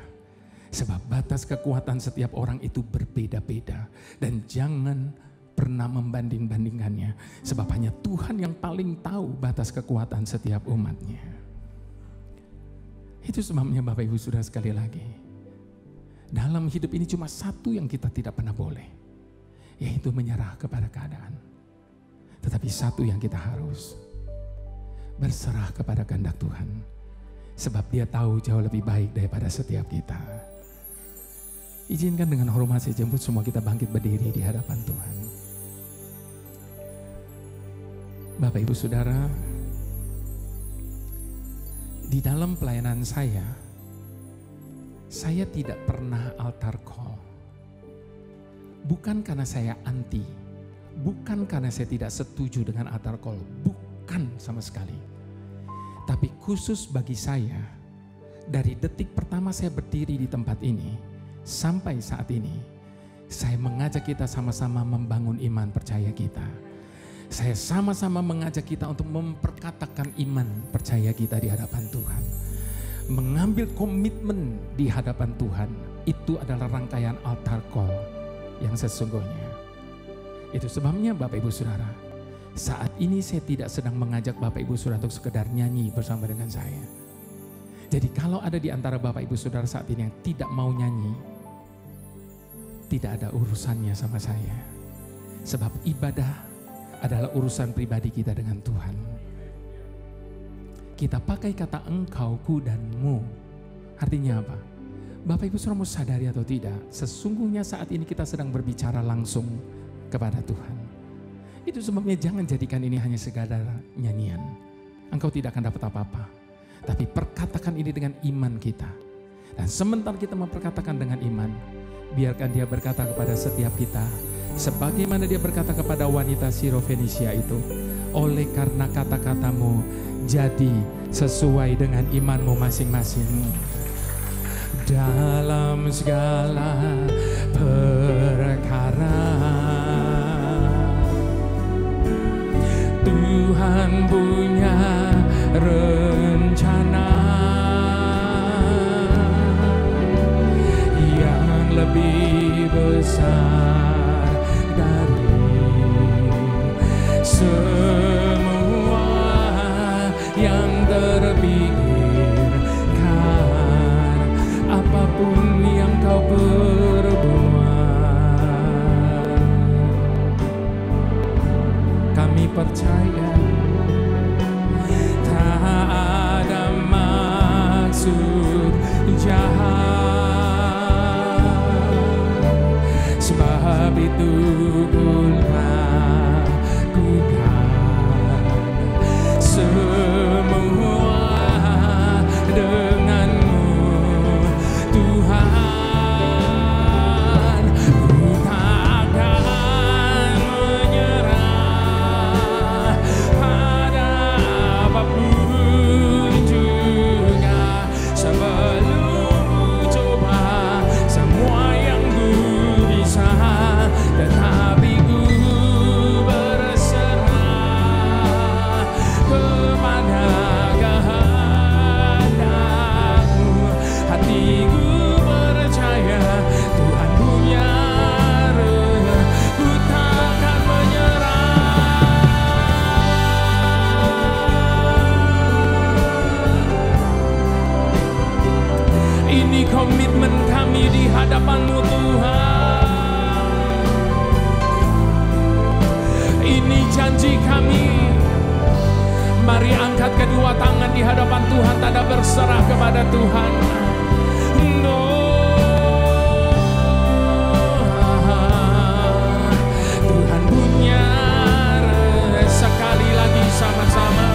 Sebab batas kekuatan setiap orang itu berbeda-beda. Dan jangan pernah membanding-bandingkannya. Sebab hanya Tuhan yang paling tahu batas kekuatan setiap umatnya. Itu sebabnya Bapak Ibu Saudara sekali lagi. Dalam hidup ini cuma satu yang kita tidak pernah boleh. Yaitu menyerah kepada keadaan. Tetapi satu yang kita harus. Berserah kepada kehendak Tuhan. Sebab dia tahu jauh lebih baik daripada setiap kita. Izinkan dengan hormat saya jemput semua kita bangkit berdiri di hadapan Tuhan. Bapak Ibu Saudara, di dalam pelayanan saya tidak pernah altar call. Bukan karena saya anti, bukan karena saya tidak setuju dengan altar call, bukan sama sekali. Tapi khusus bagi saya, dari detik pertama saya berdiri di tempat ini, sampai saat ini, saya mengajak kita sama-sama membangun iman percaya kita. Saya sama-sama mengajak kita untuk memperkatakan iman percaya kita di hadapan Tuhan. Mengambil komitmen di hadapan Tuhan, itu adalah rangkaian altar call yang sesungguhnya. Itu sebabnya Bapak Ibu Saudara, saat ini saya tidak sedang mengajak Bapak Ibu Saudara untuk sekedar nyanyi bersama dengan saya. Jadi kalau ada di antara Bapak Ibu Saudara saat ini yang tidak mau nyanyi, tidak ada urusannya sama saya. Sebab ibadah adalah urusan pribadi kita dengan Tuhan. Kita pakai kata engkau, ku, dan mu. Artinya apa? Bapak Ibu Saudara mau sadari atau tidak, sesungguhnya saat ini kita sedang berbicara langsung kepada Tuhan. Itu sebabnya jangan jadikan ini hanya sekadar nyanyian. Engkau tidak akan dapat apa-apa. Tapi perkatakan ini dengan iman kita. Dan sementara kita memperkatakan dengan iman, biarkan dia berkata kepada setiap kita, sebagaimana dia berkata kepada wanita Sirofenisia itu, oleh karena kata-katamu jadi sesuai dengan imanmu masing-masing. Dalam segala perkara Tuhan punya rencana yang lebih besar dari semua yang terpikirkan, apapun yang kau perbuat. Kami percaya tak ada maksud jahat, sebab itu ku lakukan semua denganmu Tuhan. Ku takkan menyerah pada apapun juga, sebelum ku coba semua yang ku bisa, tetapi ku berserah kepada kehendak-Mu. Hatiku percaya Tuhan punya rencana, ku takkan menyerah. Ini komitmen kami di hadapan-Mu Tuhan. Ini janji kami. Mari angkat kedua kedua tangan di hadapan Tuhan, tanda berserah kepada Tuhan. Tuhan punya sekali lagi sama-sama.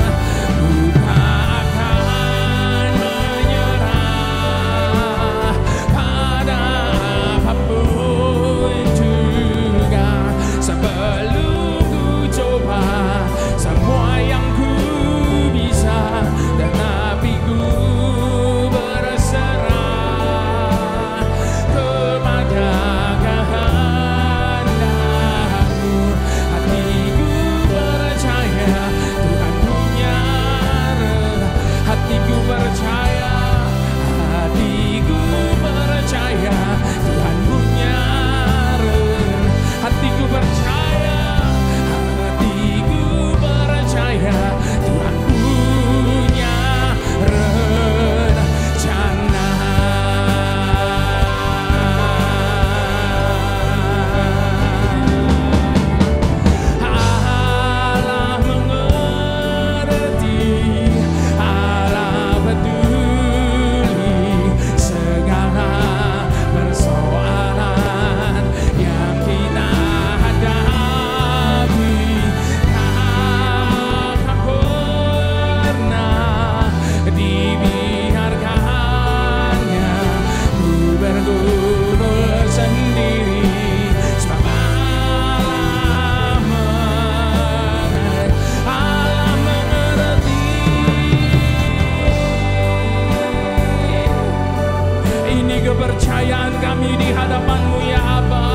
Kepercayaan kami di hadapan-Mu ya Aba.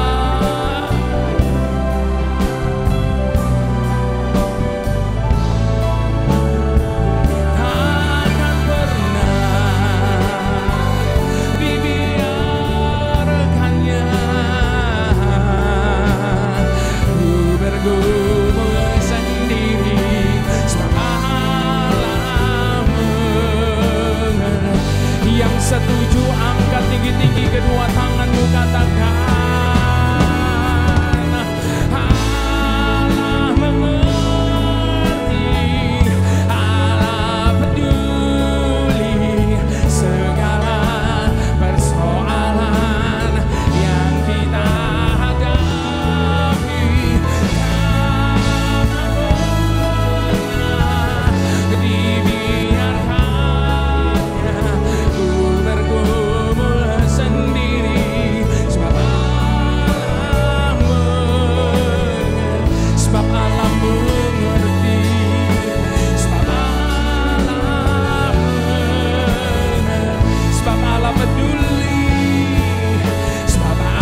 Takkan pernah dibiarkannya ku bergumul sendiri sebab Allah mengerti. Yang setuju angkat tinggi-tinggi kedua tanganmu, katakan Allah mengerti, Allah peduli segala persoalan yang kita hadapi. Takkan pernah dibiarkannya ku bergumul sendiri sebab Allah mengerti, sebab Allah mengerti, sebab Allah mengerti, sebab Allah peduli, sebab Allah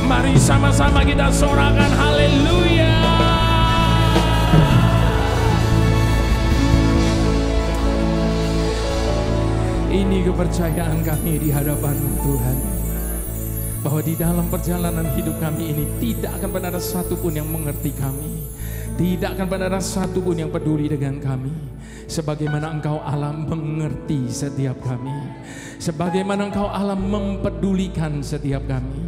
mari sama-sama kita sorakan haleluya. Ini kepercayaan kami di hadapan-Mu Tuhan, bahwa di dalam perjalanan hidup kami ini tidak akan pernah ada satupun yang mengerti kami, tidak akan pernah ada satupun yang peduli dengan kami. Sebagaimana Engkau Allah mengerti setiap kami, sebagaimana Engkau Allah mempedulikan setiap kami.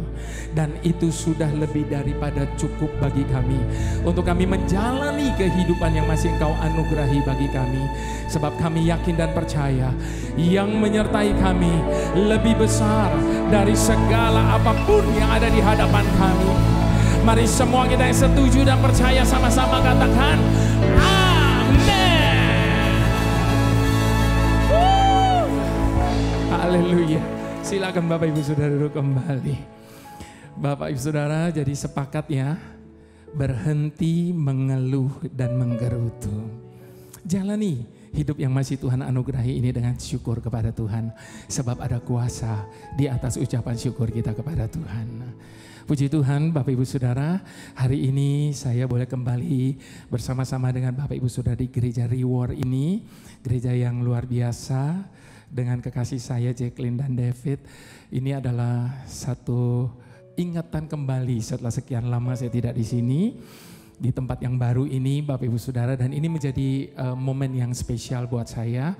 Dan itu sudah lebih daripada cukup bagi kami untuk kami menjalani kehidupan yang masih Engkau anugerahi bagi kami. Sebab kami yakin dan percaya yang menyertai kami lebih besar dari segala apapun yang ada di hadapan kami. Mari semua kita yang setuju dan percaya sama-sama katakan amin. Haleluya. Silakan Bapak Ibu Saudara duduk kembali. Bapak Ibu Saudara, jadi sepakat ya, berhenti mengeluh dan menggerutu. Jalani hidup yang masih Tuhan anugerahi ini dengan syukur kepada Tuhan. Sebab ada kuasa di atas ucapan syukur kita kepada Tuhan. Puji Tuhan Bapak Ibu Saudara, hari ini saya boleh kembali bersama-sama dengan Bapak Ibu Saudara di gereja Reward ini. Gereja yang luar biasa dengan kekasih saya Jacqueline dan David. Ini adalah satu ingatan kembali setelah sekian lama saya tidak di sini. di tempat yang baru ini Bapak Ibu Saudara, dan ini menjadi momen yang spesial buat saya.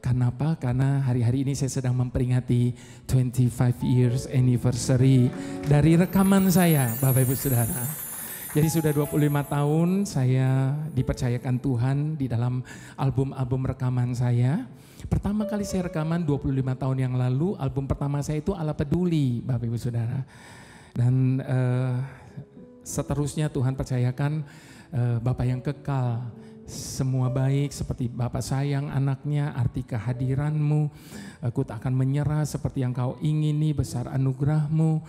Kenapa? Karena hari-hari ini saya sedang memperingati 25 years anniversary dari rekaman saya Bapak Ibu Saudara. Jadi sudah 25 tahun saya dipercayakan Tuhan di dalam album-album rekaman saya. Pertama kali saya rekaman 25 tahun yang lalu, album pertama saya itu Allah Peduli Bapak Ibu Saudara. Dan seterusnya Tuhan percayakan Bapak yang kekal, semua baik seperti Bapak sayang anaknya, arti kehadiranmu, aku tak akan menyerah seperti yang kau ingini, besar anugerahmu,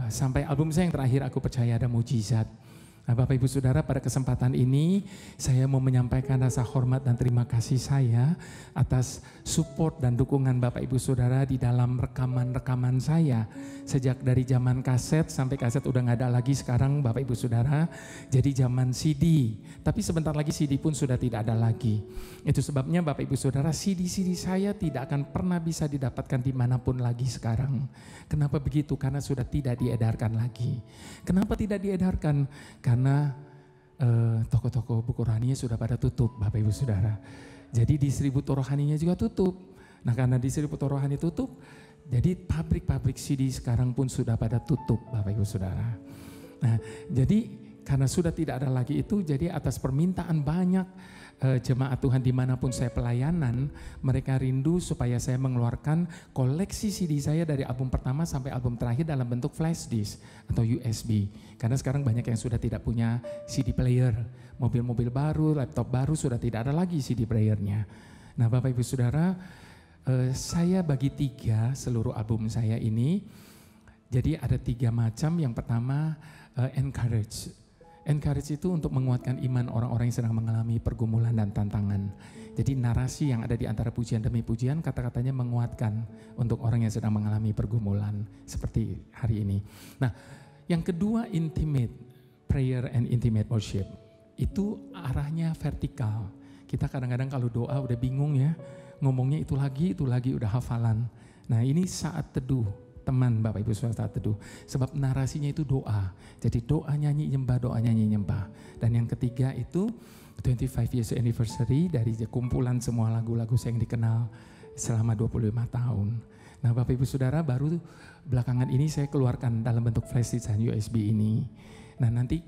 sampai album saya yang terakhir Aku Percaya Ada Mujizat. Nah, Bapak Ibu Saudara, pada kesempatan ini saya mau menyampaikan rasa hormat dan terima kasih saya atas support dan dukungan Bapak Ibu Saudara di dalam rekaman-rekaman saya. Sejak dari zaman kaset sampai kaset udah gak ada lagi sekarang Bapak Ibu Saudara. Jadi zaman CD, tapi sebentar lagi CD pun sudah tidak ada lagi. Itu sebabnya Bapak Ibu Saudara, CD-CD saya tidak akan pernah bisa didapatkan dimanapun lagi sekarang. Kenapa begitu? Karena sudah tidak diedarkan lagi. Kenapa tidak diedarkan? Karena toko-toko buku rohaninya sudah pada tutup Bapak Ibu Saudara. Jadi distributor rohaninya juga tutup. Nah karena distributor rohani tutup, jadi pabrik-pabrik CD sekarang pun sudah pada tutup Bapak Ibu Saudara. Nah jadi karena sudah tidak ada lagi itu, jadi atas permintaan banyak jemaat Tuhan dimanapun saya pelayanan, mereka rindu supaya saya mengeluarkan koleksi CD saya dari album pertama sampai album terakhir dalam bentuk flash disk atau USB. Karena sekarang banyak yang sudah tidak punya CD player, mobil-mobil baru, laptop baru sudah tidak ada lagi CD playernya. Nah Bapak Ibu Saudara, saya bagi 3 seluruh album saya ini. Jadi ada 3 macam. Yang pertama encourage. Encourage itu untuk menguatkan iman orang-orang yang sedang mengalami pergumulan dan tantangan. Jadi narasi yang ada di antara pujian demi pujian, kata-katanya menguatkan untuk orang yang sedang mengalami pergumulan seperti hari ini. Nah, yang kedua intimate, prayer and intimate worship. Itu arahnya vertikal. Kita kadang-kadang kalau doa udah bingung ya, ngomongnya itu lagi udah hafalan. Nah, ini saat teduh. Teman Bapak Ibu Saudara saat teduh. Sebab narasinya itu doa. Jadi doa nyanyi nyembah, doa nyanyi nyembah. Dan yang ketiga itu 25 years anniversary dari kumpulan semua lagu-lagu saya yang dikenal selama 25 tahun. Nah Bapak Ibu Saudara, baru belakangan ini saya keluarkan dalam bentuk flash disk dan USB ini. Nah nanti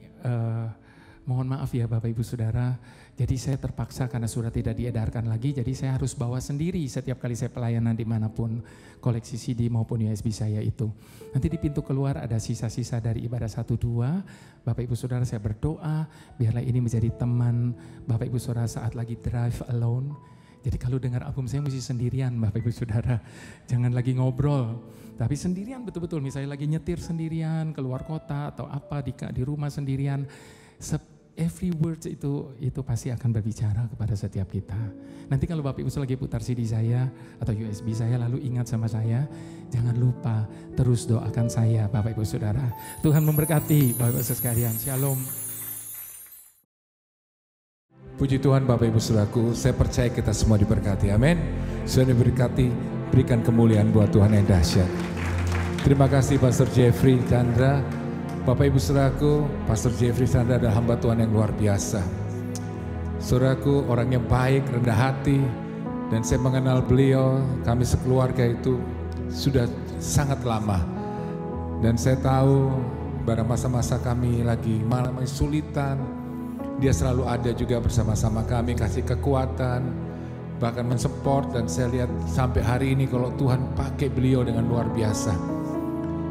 mohon maaf ya Bapak Ibu Saudara, jadi saya terpaksa karena sudah tidak diedarkan lagi, jadi saya harus bawa sendiri setiap kali saya pelayanan dimanapun koleksi CD maupun USB saya itu. Nanti di pintu keluar ada sisa-sisa dari ibadah 1-2, Bapak Ibu Saudara saya berdoa, biarlah ini menjadi teman Bapak Ibu Saudara saat lagi drive alone. Jadi kalau dengar album saya mesti sendirian Bapak Ibu Saudara, jangan lagi ngobrol. Tapi sendirian betul-betul, misalnya lagi nyetir sendirian, keluar kota atau apa di rumah sendirian. Every word itu pasti akan berbicara kepada setiap kita. Nanti kalau Bapak Ibu lagi putar CD saya atau USB saya lalu ingat sama saya, jangan lupa terus doakan saya Bapak Ibu Saudara. Tuhan memberkati Bapak Ibu sekalian. Shalom. Puji Tuhan Bapak Ibu Saudaraku, saya percaya kita semua diberkati. Amin. Sudah diberkati, berikan kemuliaan buat Tuhan yang dahsyat. Terima kasih Pastor Jeffrey Chandra. Bapak Ibu Saudaraku, Pastor Jeffrey Chandra adalah hamba Tuhan yang luar biasa. Saudaraku, orang yang baik, rendah hati, dan saya mengenal beliau, kami sekeluarga itu sudah sangat lama. Dan saya tahu pada masa-masa kami lagi mengalami kesulitan, dia selalu ada juga bersama-sama kami, kasih kekuatan, bahkan mensupport. Dan saya lihat sampai hari ini kalau Tuhan pakai beliau dengan luar biasa.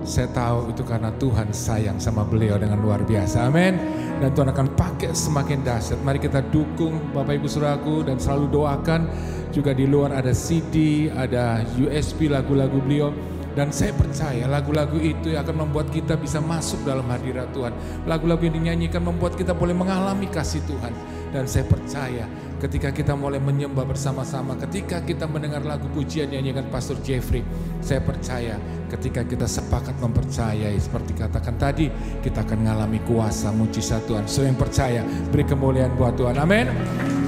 Saya tahu itu karena Tuhan sayang sama beliau dengan luar biasa. Amin. Dan Tuhan akan pakai semakin dahsyat. Mari kita dukung Bapak Ibu Saudaraku dan selalu doakan. Juga di luar ada CD, ada USB lagu-lagu beliau. Dan saya percaya lagu-lagu itu yang akan membuat kita bisa masuk dalam hadirat Tuhan. Lagu-lagu yang dinyanyikan membuat kita boleh mengalami kasih Tuhan. Dan saya percaya ketika kita mulai menyembah bersama-sama, ketika kita mendengar lagu pujian yang nyanyikan Pastor Jeffrey, saya percaya ketika kita sepakat mempercayai seperti katakan tadi, kita akan mengalami kuasa mujizat Tuhan. So yang percaya, beri kemuliaan buat Tuhan. Amin.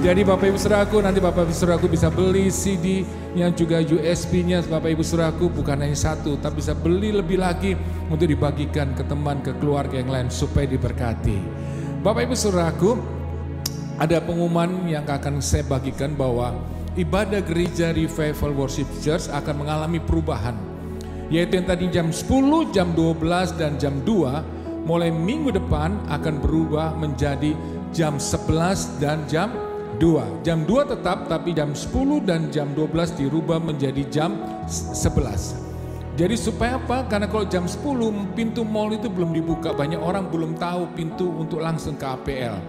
Jadi Bapak Ibu Saudaraku, nanti Bapak Ibu Saudaraku bisa beli CD-nya juga USB-nya Bapak Ibu Saudaraku, bukan hanya satu, tapi bisa beli lebih lagi untuk dibagikan ke teman, ke keluarga yang lain supaya diberkati. Bapak Ibu Saudaraku, ada pengumuman yang akan saya bagikan bahwa ibadah gereja Revival Worship Church akan mengalami perubahan. Yaitu yang tadi jam 10, jam 12, dan jam 2, mulai minggu depan akan berubah menjadi jam 11 dan jam 2. Jam 2 tetap, tapi jam 10 dan jam 12 dirubah menjadi jam 11. Jadi supaya apa? Karena kalau jam 10 pintu mall itu belum dibuka, banyak orang belum tahu pintu untuk langsung ke APL.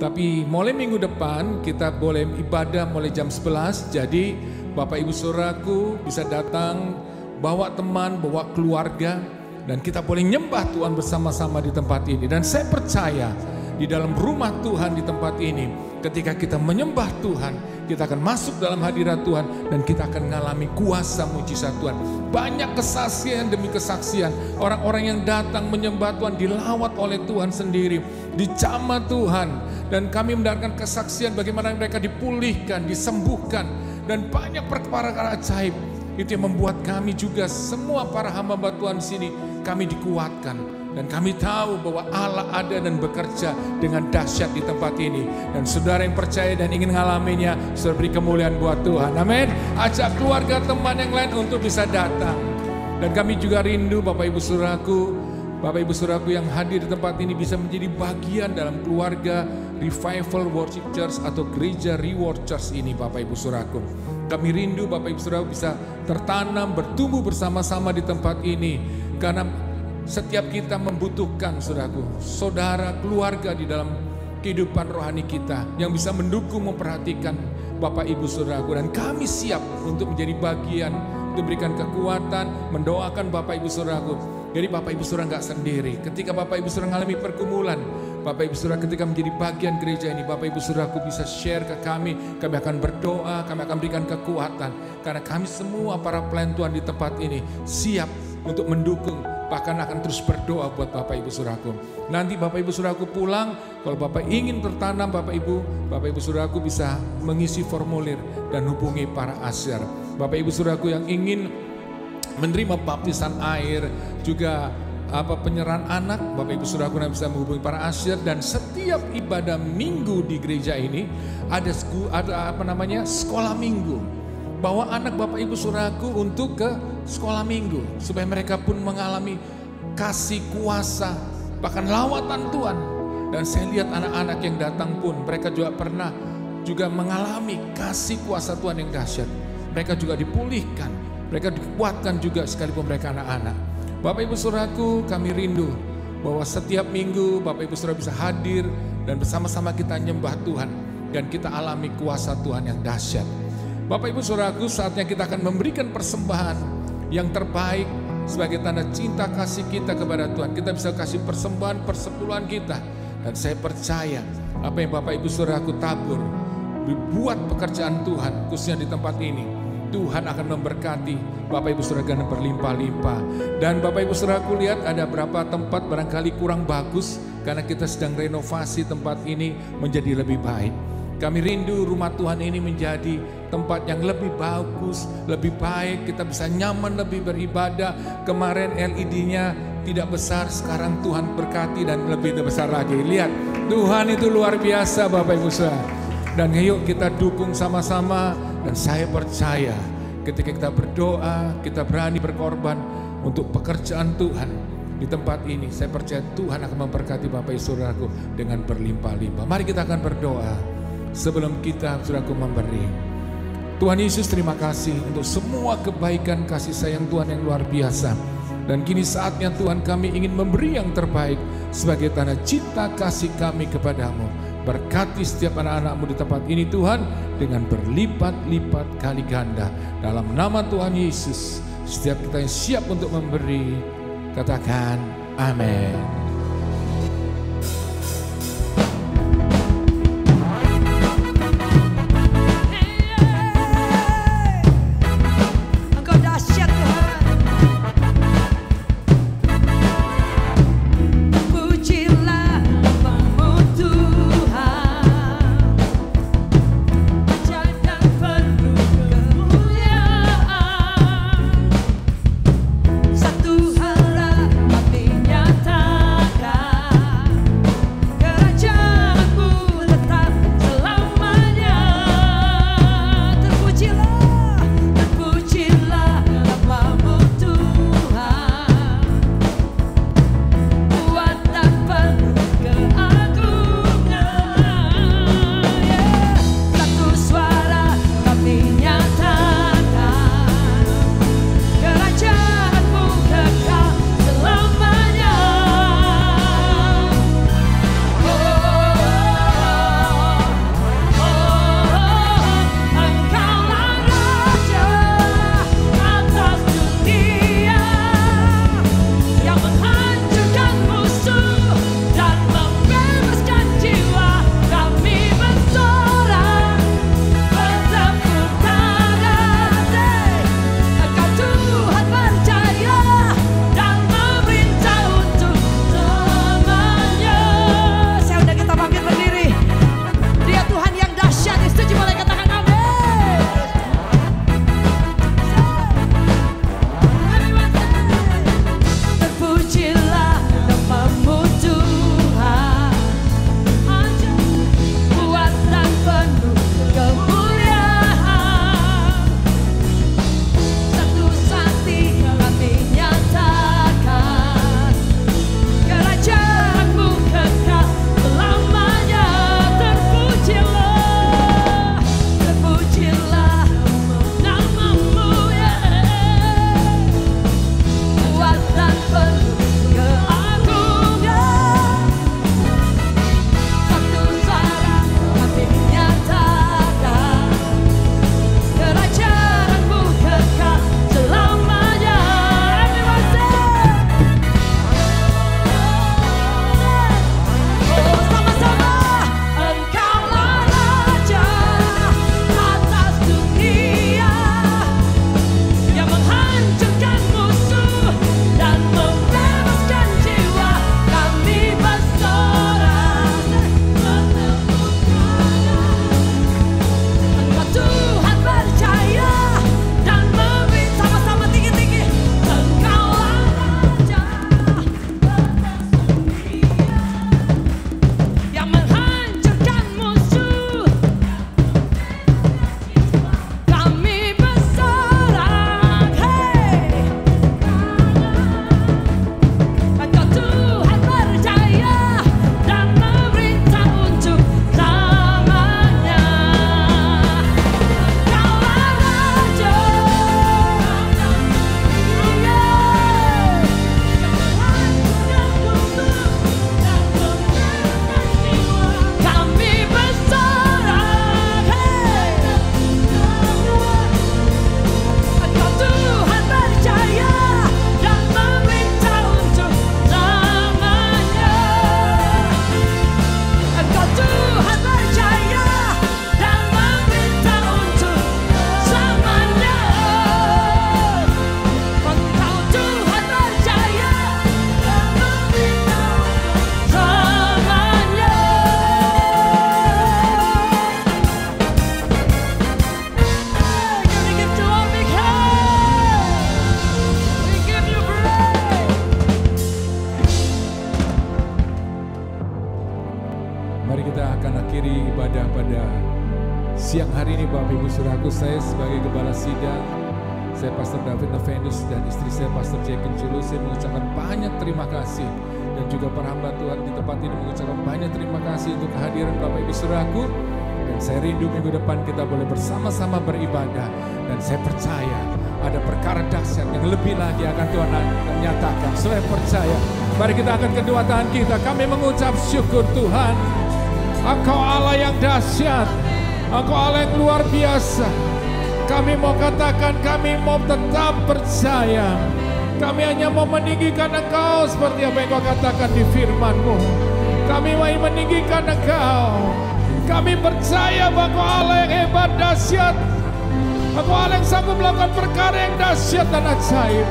Tapi mulai minggu depan kita boleh ibadah mulai jam 11. Jadi Bapak Ibu Saudaraku bisa datang, bawa teman, bawa keluarga, dan kita boleh nyembah Tuhan bersama-sama di tempat ini. Dan saya percaya di dalam rumah Tuhan di tempat ini, ketika kita menyembah Tuhan, kita akan masuk dalam hadirat Tuhan dan kita akan mengalami kuasa mujizat Tuhan. Banyak kesaksian demi kesaksian, orang-orang yang datang menyembah Tuhan dilawat oleh Tuhan sendiri, dijamah Tuhan, dan kami mendapatkan kesaksian bagaimana mereka dipulihkan, disembuhkan, dan banyak perkara-perkara ajaib. Itu yang membuat kami juga semua para hamba Tuhan sini, kami dikuatkan. Dan kami tahu bahwa Allah ada dan bekerja dengan dahsyat di tempat ini. Dan saudara yang percaya dan ingin mengalaminya, saudara beri kemuliaan buat Tuhan. Amin. Ajak keluarga, teman yang lain untuk bisa datang. Dan kami juga rindu Bapak Ibu Saudaraku yang hadir di tempat ini bisa menjadi bagian dalam keluarga Revival Worship Church atau Gereja Reward Church ini, Bapak Ibu Saudaraku. Kami rindu Bapak Ibu Saudaraku bisa tertanam, bertumbuh bersama-sama di tempat ini. Karena setiap kita membutuhkan saudara, keluarga di dalam kehidupan rohani kita yang bisa mendukung, memperhatikan Bapak Ibu Saudaraku. Dan kami siap untuk menjadi bagian, untuk memberikan kekuatan, mendoakan Bapak Ibu Saudaraku. Jadi Bapak Ibu Saudara nggak sendiri. Ketika Bapak Ibu Saudara mengalami pergumulan, Bapak Ibu Saudara ketika menjadi bagian gereja ini, Bapak Ibu Saudaraku bisa share ke kami akan berdoa, kami akan berikan kekuatan. Karena kami semua para pelayan Tuhan di tempat ini siap untuk mendukung, bahkan akan terus berdoa buat Bapak Ibu Saudaraku. Nanti Bapak Ibu Saudaraku pulang, kalau Bapak ingin tertanam Bapak Ibu Saudaraku bisa mengisi formulir dan hubungi para asir. Bapak Ibu Saudaraku yang ingin menerima baptisan air, juga penyerahan anak, Bapak Ibu Saudaraku bisa menghubungi para asir. Dan setiap ibadah minggu di gereja ini ada sekolah minggu. Bawa anak Bapak Ibu Saudaraku untuk ke sekolah minggu, supaya mereka pun mengalami kasih kuasa, bahkan lawatan Tuhan. Dan saya lihat anak-anak yang datang pun mereka juga pernah mengalami kasih kuasa Tuhan yang dahsyat. Mereka juga dipulihkan, mereka dikuatkan juga sekalipun mereka anak-anak. Bapak Ibu Saudaraku, kami rindu bahwa setiap minggu Bapak Ibu Saudara bisa hadir dan bersama-sama kita nyembah Tuhan dan kita alami kuasa Tuhan yang dahsyat. Bapak Ibu Saudaraku, saatnya kita akan memberikan persembahan yang terbaik sebagai tanda cinta kasih kita kepada Tuhan. Kita bisa kasih persembahan persepuluhan kita. Dan saya percaya apa yang Bapak Ibu Saudaraku tabur buat pekerjaan Tuhan, khususnya di tempat ini, Tuhan akan memberkati Bapak Ibu Saudara dengan berlimpah-limpah. Dan Bapak Ibu Saudaraku lihat ada berapa tempat barangkali kurang bagus, karena kita sedang renovasi tempat ini menjadi lebih baik. Kami rindu rumah Tuhan ini menjadi tempat yang lebih bagus, lebih baik. Kita bisa nyaman lebih beribadah. Kemarin LED-nya tidak besar, sekarang Tuhan berkati dan lebih besar lagi. Lihat, Tuhan itu luar biasa Bapak Ibu Saudara. Dan yuk kita dukung sama-sama. Dan saya percaya ketika kita berdoa, kita berani berkorban untuk pekerjaan Tuhan di tempat ini. Saya percaya Tuhan akan memberkati Bapak Ibu Saudaraku dengan berlimpah-limpah. Mari kita akan berdoa. Sebelum kita saudaraku memberi, Tuhan Yesus terima kasih untuk semua kebaikan kasih sayang Tuhan yang luar biasa. Dan kini saatnya Tuhan kami ingin memberi yang terbaik sebagai tanda cinta kasih kami kepadamu. Berkati setiap anak-anakmu di tempat ini Tuhan dengan berlipat-lipat kali ganda. Dalam nama Tuhan Yesus, setiap kita yang siap untuk memberi, katakan amin. Satu hal tapi nyata. mengakhiri ibadah pada siang hari ini Bapak Ibu Saudaraku. Saya sebagai Gembala Sidang, saya Pastor David Novenus dan istri saya Pastor Jekin Julu, saya mengucapkan banyak terima kasih. Dan juga para hamba Tuhan di tempat ini mengucapkan banyak terima kasih untuk kehadiran Bapak Ibu Saudaraku. Dan saya rindu minggu depan kita boleh bersama-sama beribadah. Dan saya percaya ada perkara dahsyat yang lebih lagi akan Tuhan nyatakan. Saya percaya. Mari kita angkat kedua tangan kita. Kami mengucap syukur Tuhan. Engkau Allah yang dahsyat. Engkau Allah yang luar biasa. Kami mau katakan, kami mau tetap percaya. Kami hanya mau meninggikan Engkau seperti apa yang Kau katakan di firman-Mu. Kami mau meninggikan Engkau. Kami percaya bahwa Engkau Allah yang hebat, dahsyat. Engkau Allah yang sanggup melakukan perkara yang dahsyat dan ajaib.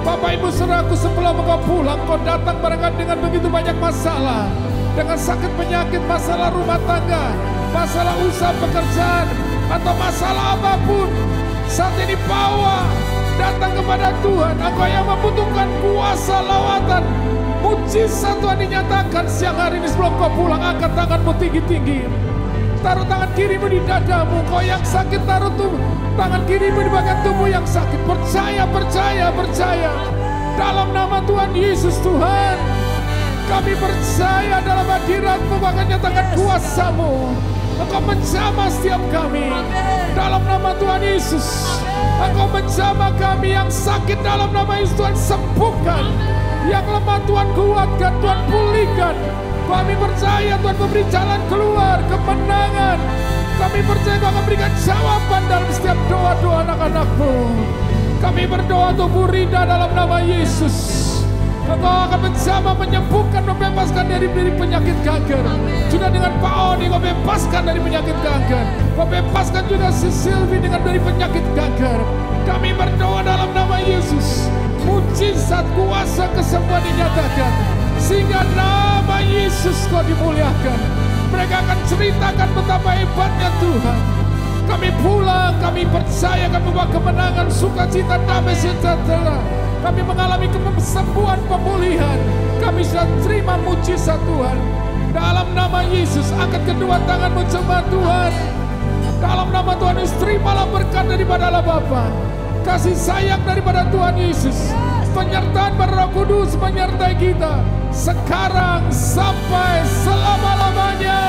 Bapak Ibu Saudaraku, sebelum Engkau pulang, Kau datang barangkali dengan begitu banyak masalah. Dengan sakit penyakit, masalah rumah tangga, masalah usaha pekerjaan, atau masalah apapun. Saat ini bawa, datang kepada Tuhan. Engkau yang membutuhkan kuasa lawatan, mujizat Tuhan dinyatakan siang hari ini. Sebelum Kau pulang, angkat tanganmu tinggi-tinggi. Taruh tangan kirimu di dadamu. Kau yang sakit, taruh tangan kirimu di bagian tubuh yang sakit. Percaya, percaya, percaya. Dalam nama Tuhan Yesus Tuhan, kami percaya dalam hadirat-Mu, bahkan nyatakan kuasa-Mu. Engkau menjamah setiap kami. Dalam nama Tuhan Yesus, Engkau menjamah kami. Yang sakit dalam nama Yesus Tuhan sembuhkan. Yang lemah Tuhan kuatkan, Tuhan pulihkan. Kami percaya Tuhan memberi jalan keluar, kemenangan. Kami percaya Kau akan berikan jawaban dalam setiap doa-doa anak-anak-Mu. Kami berdoa untuk Bu Rida dalam nama Yesus. Engkau akan menjamah, menyembuhkan, membebaskan dari penyakit kanker. Juga dengan Pak Oni, Kau bebaskan dari penyakit kanker. Kau bebaskan juga si Silvi dengan dari penyakit kanker. Kami berdoa dalam nama Yesus. Mujizat, kuasa, kesembuhan dinyatakan. Sehingga nama Yesus Kau dimuliakan. Mereka akan ceritakan betapa hebatnya Tuhan. Kami pulang, kami percaya akan membawa kemenangan, sukacita, damai sejahtera. Kami mengalami kesembuhan, pemulihan. Kami sudah terima mujizat Tuhan. Dalam nama Yesus, angkat kedua tanganmu jemaat Tuhan. Dalam nama Tuhan Yesus, terimalah berkat daripada Allah Bapa. Kasih sayang daripada Tuhan Yesus. Penyertaan Roh Kudus menyertai kita. Sekarang sampai selama-lamanya.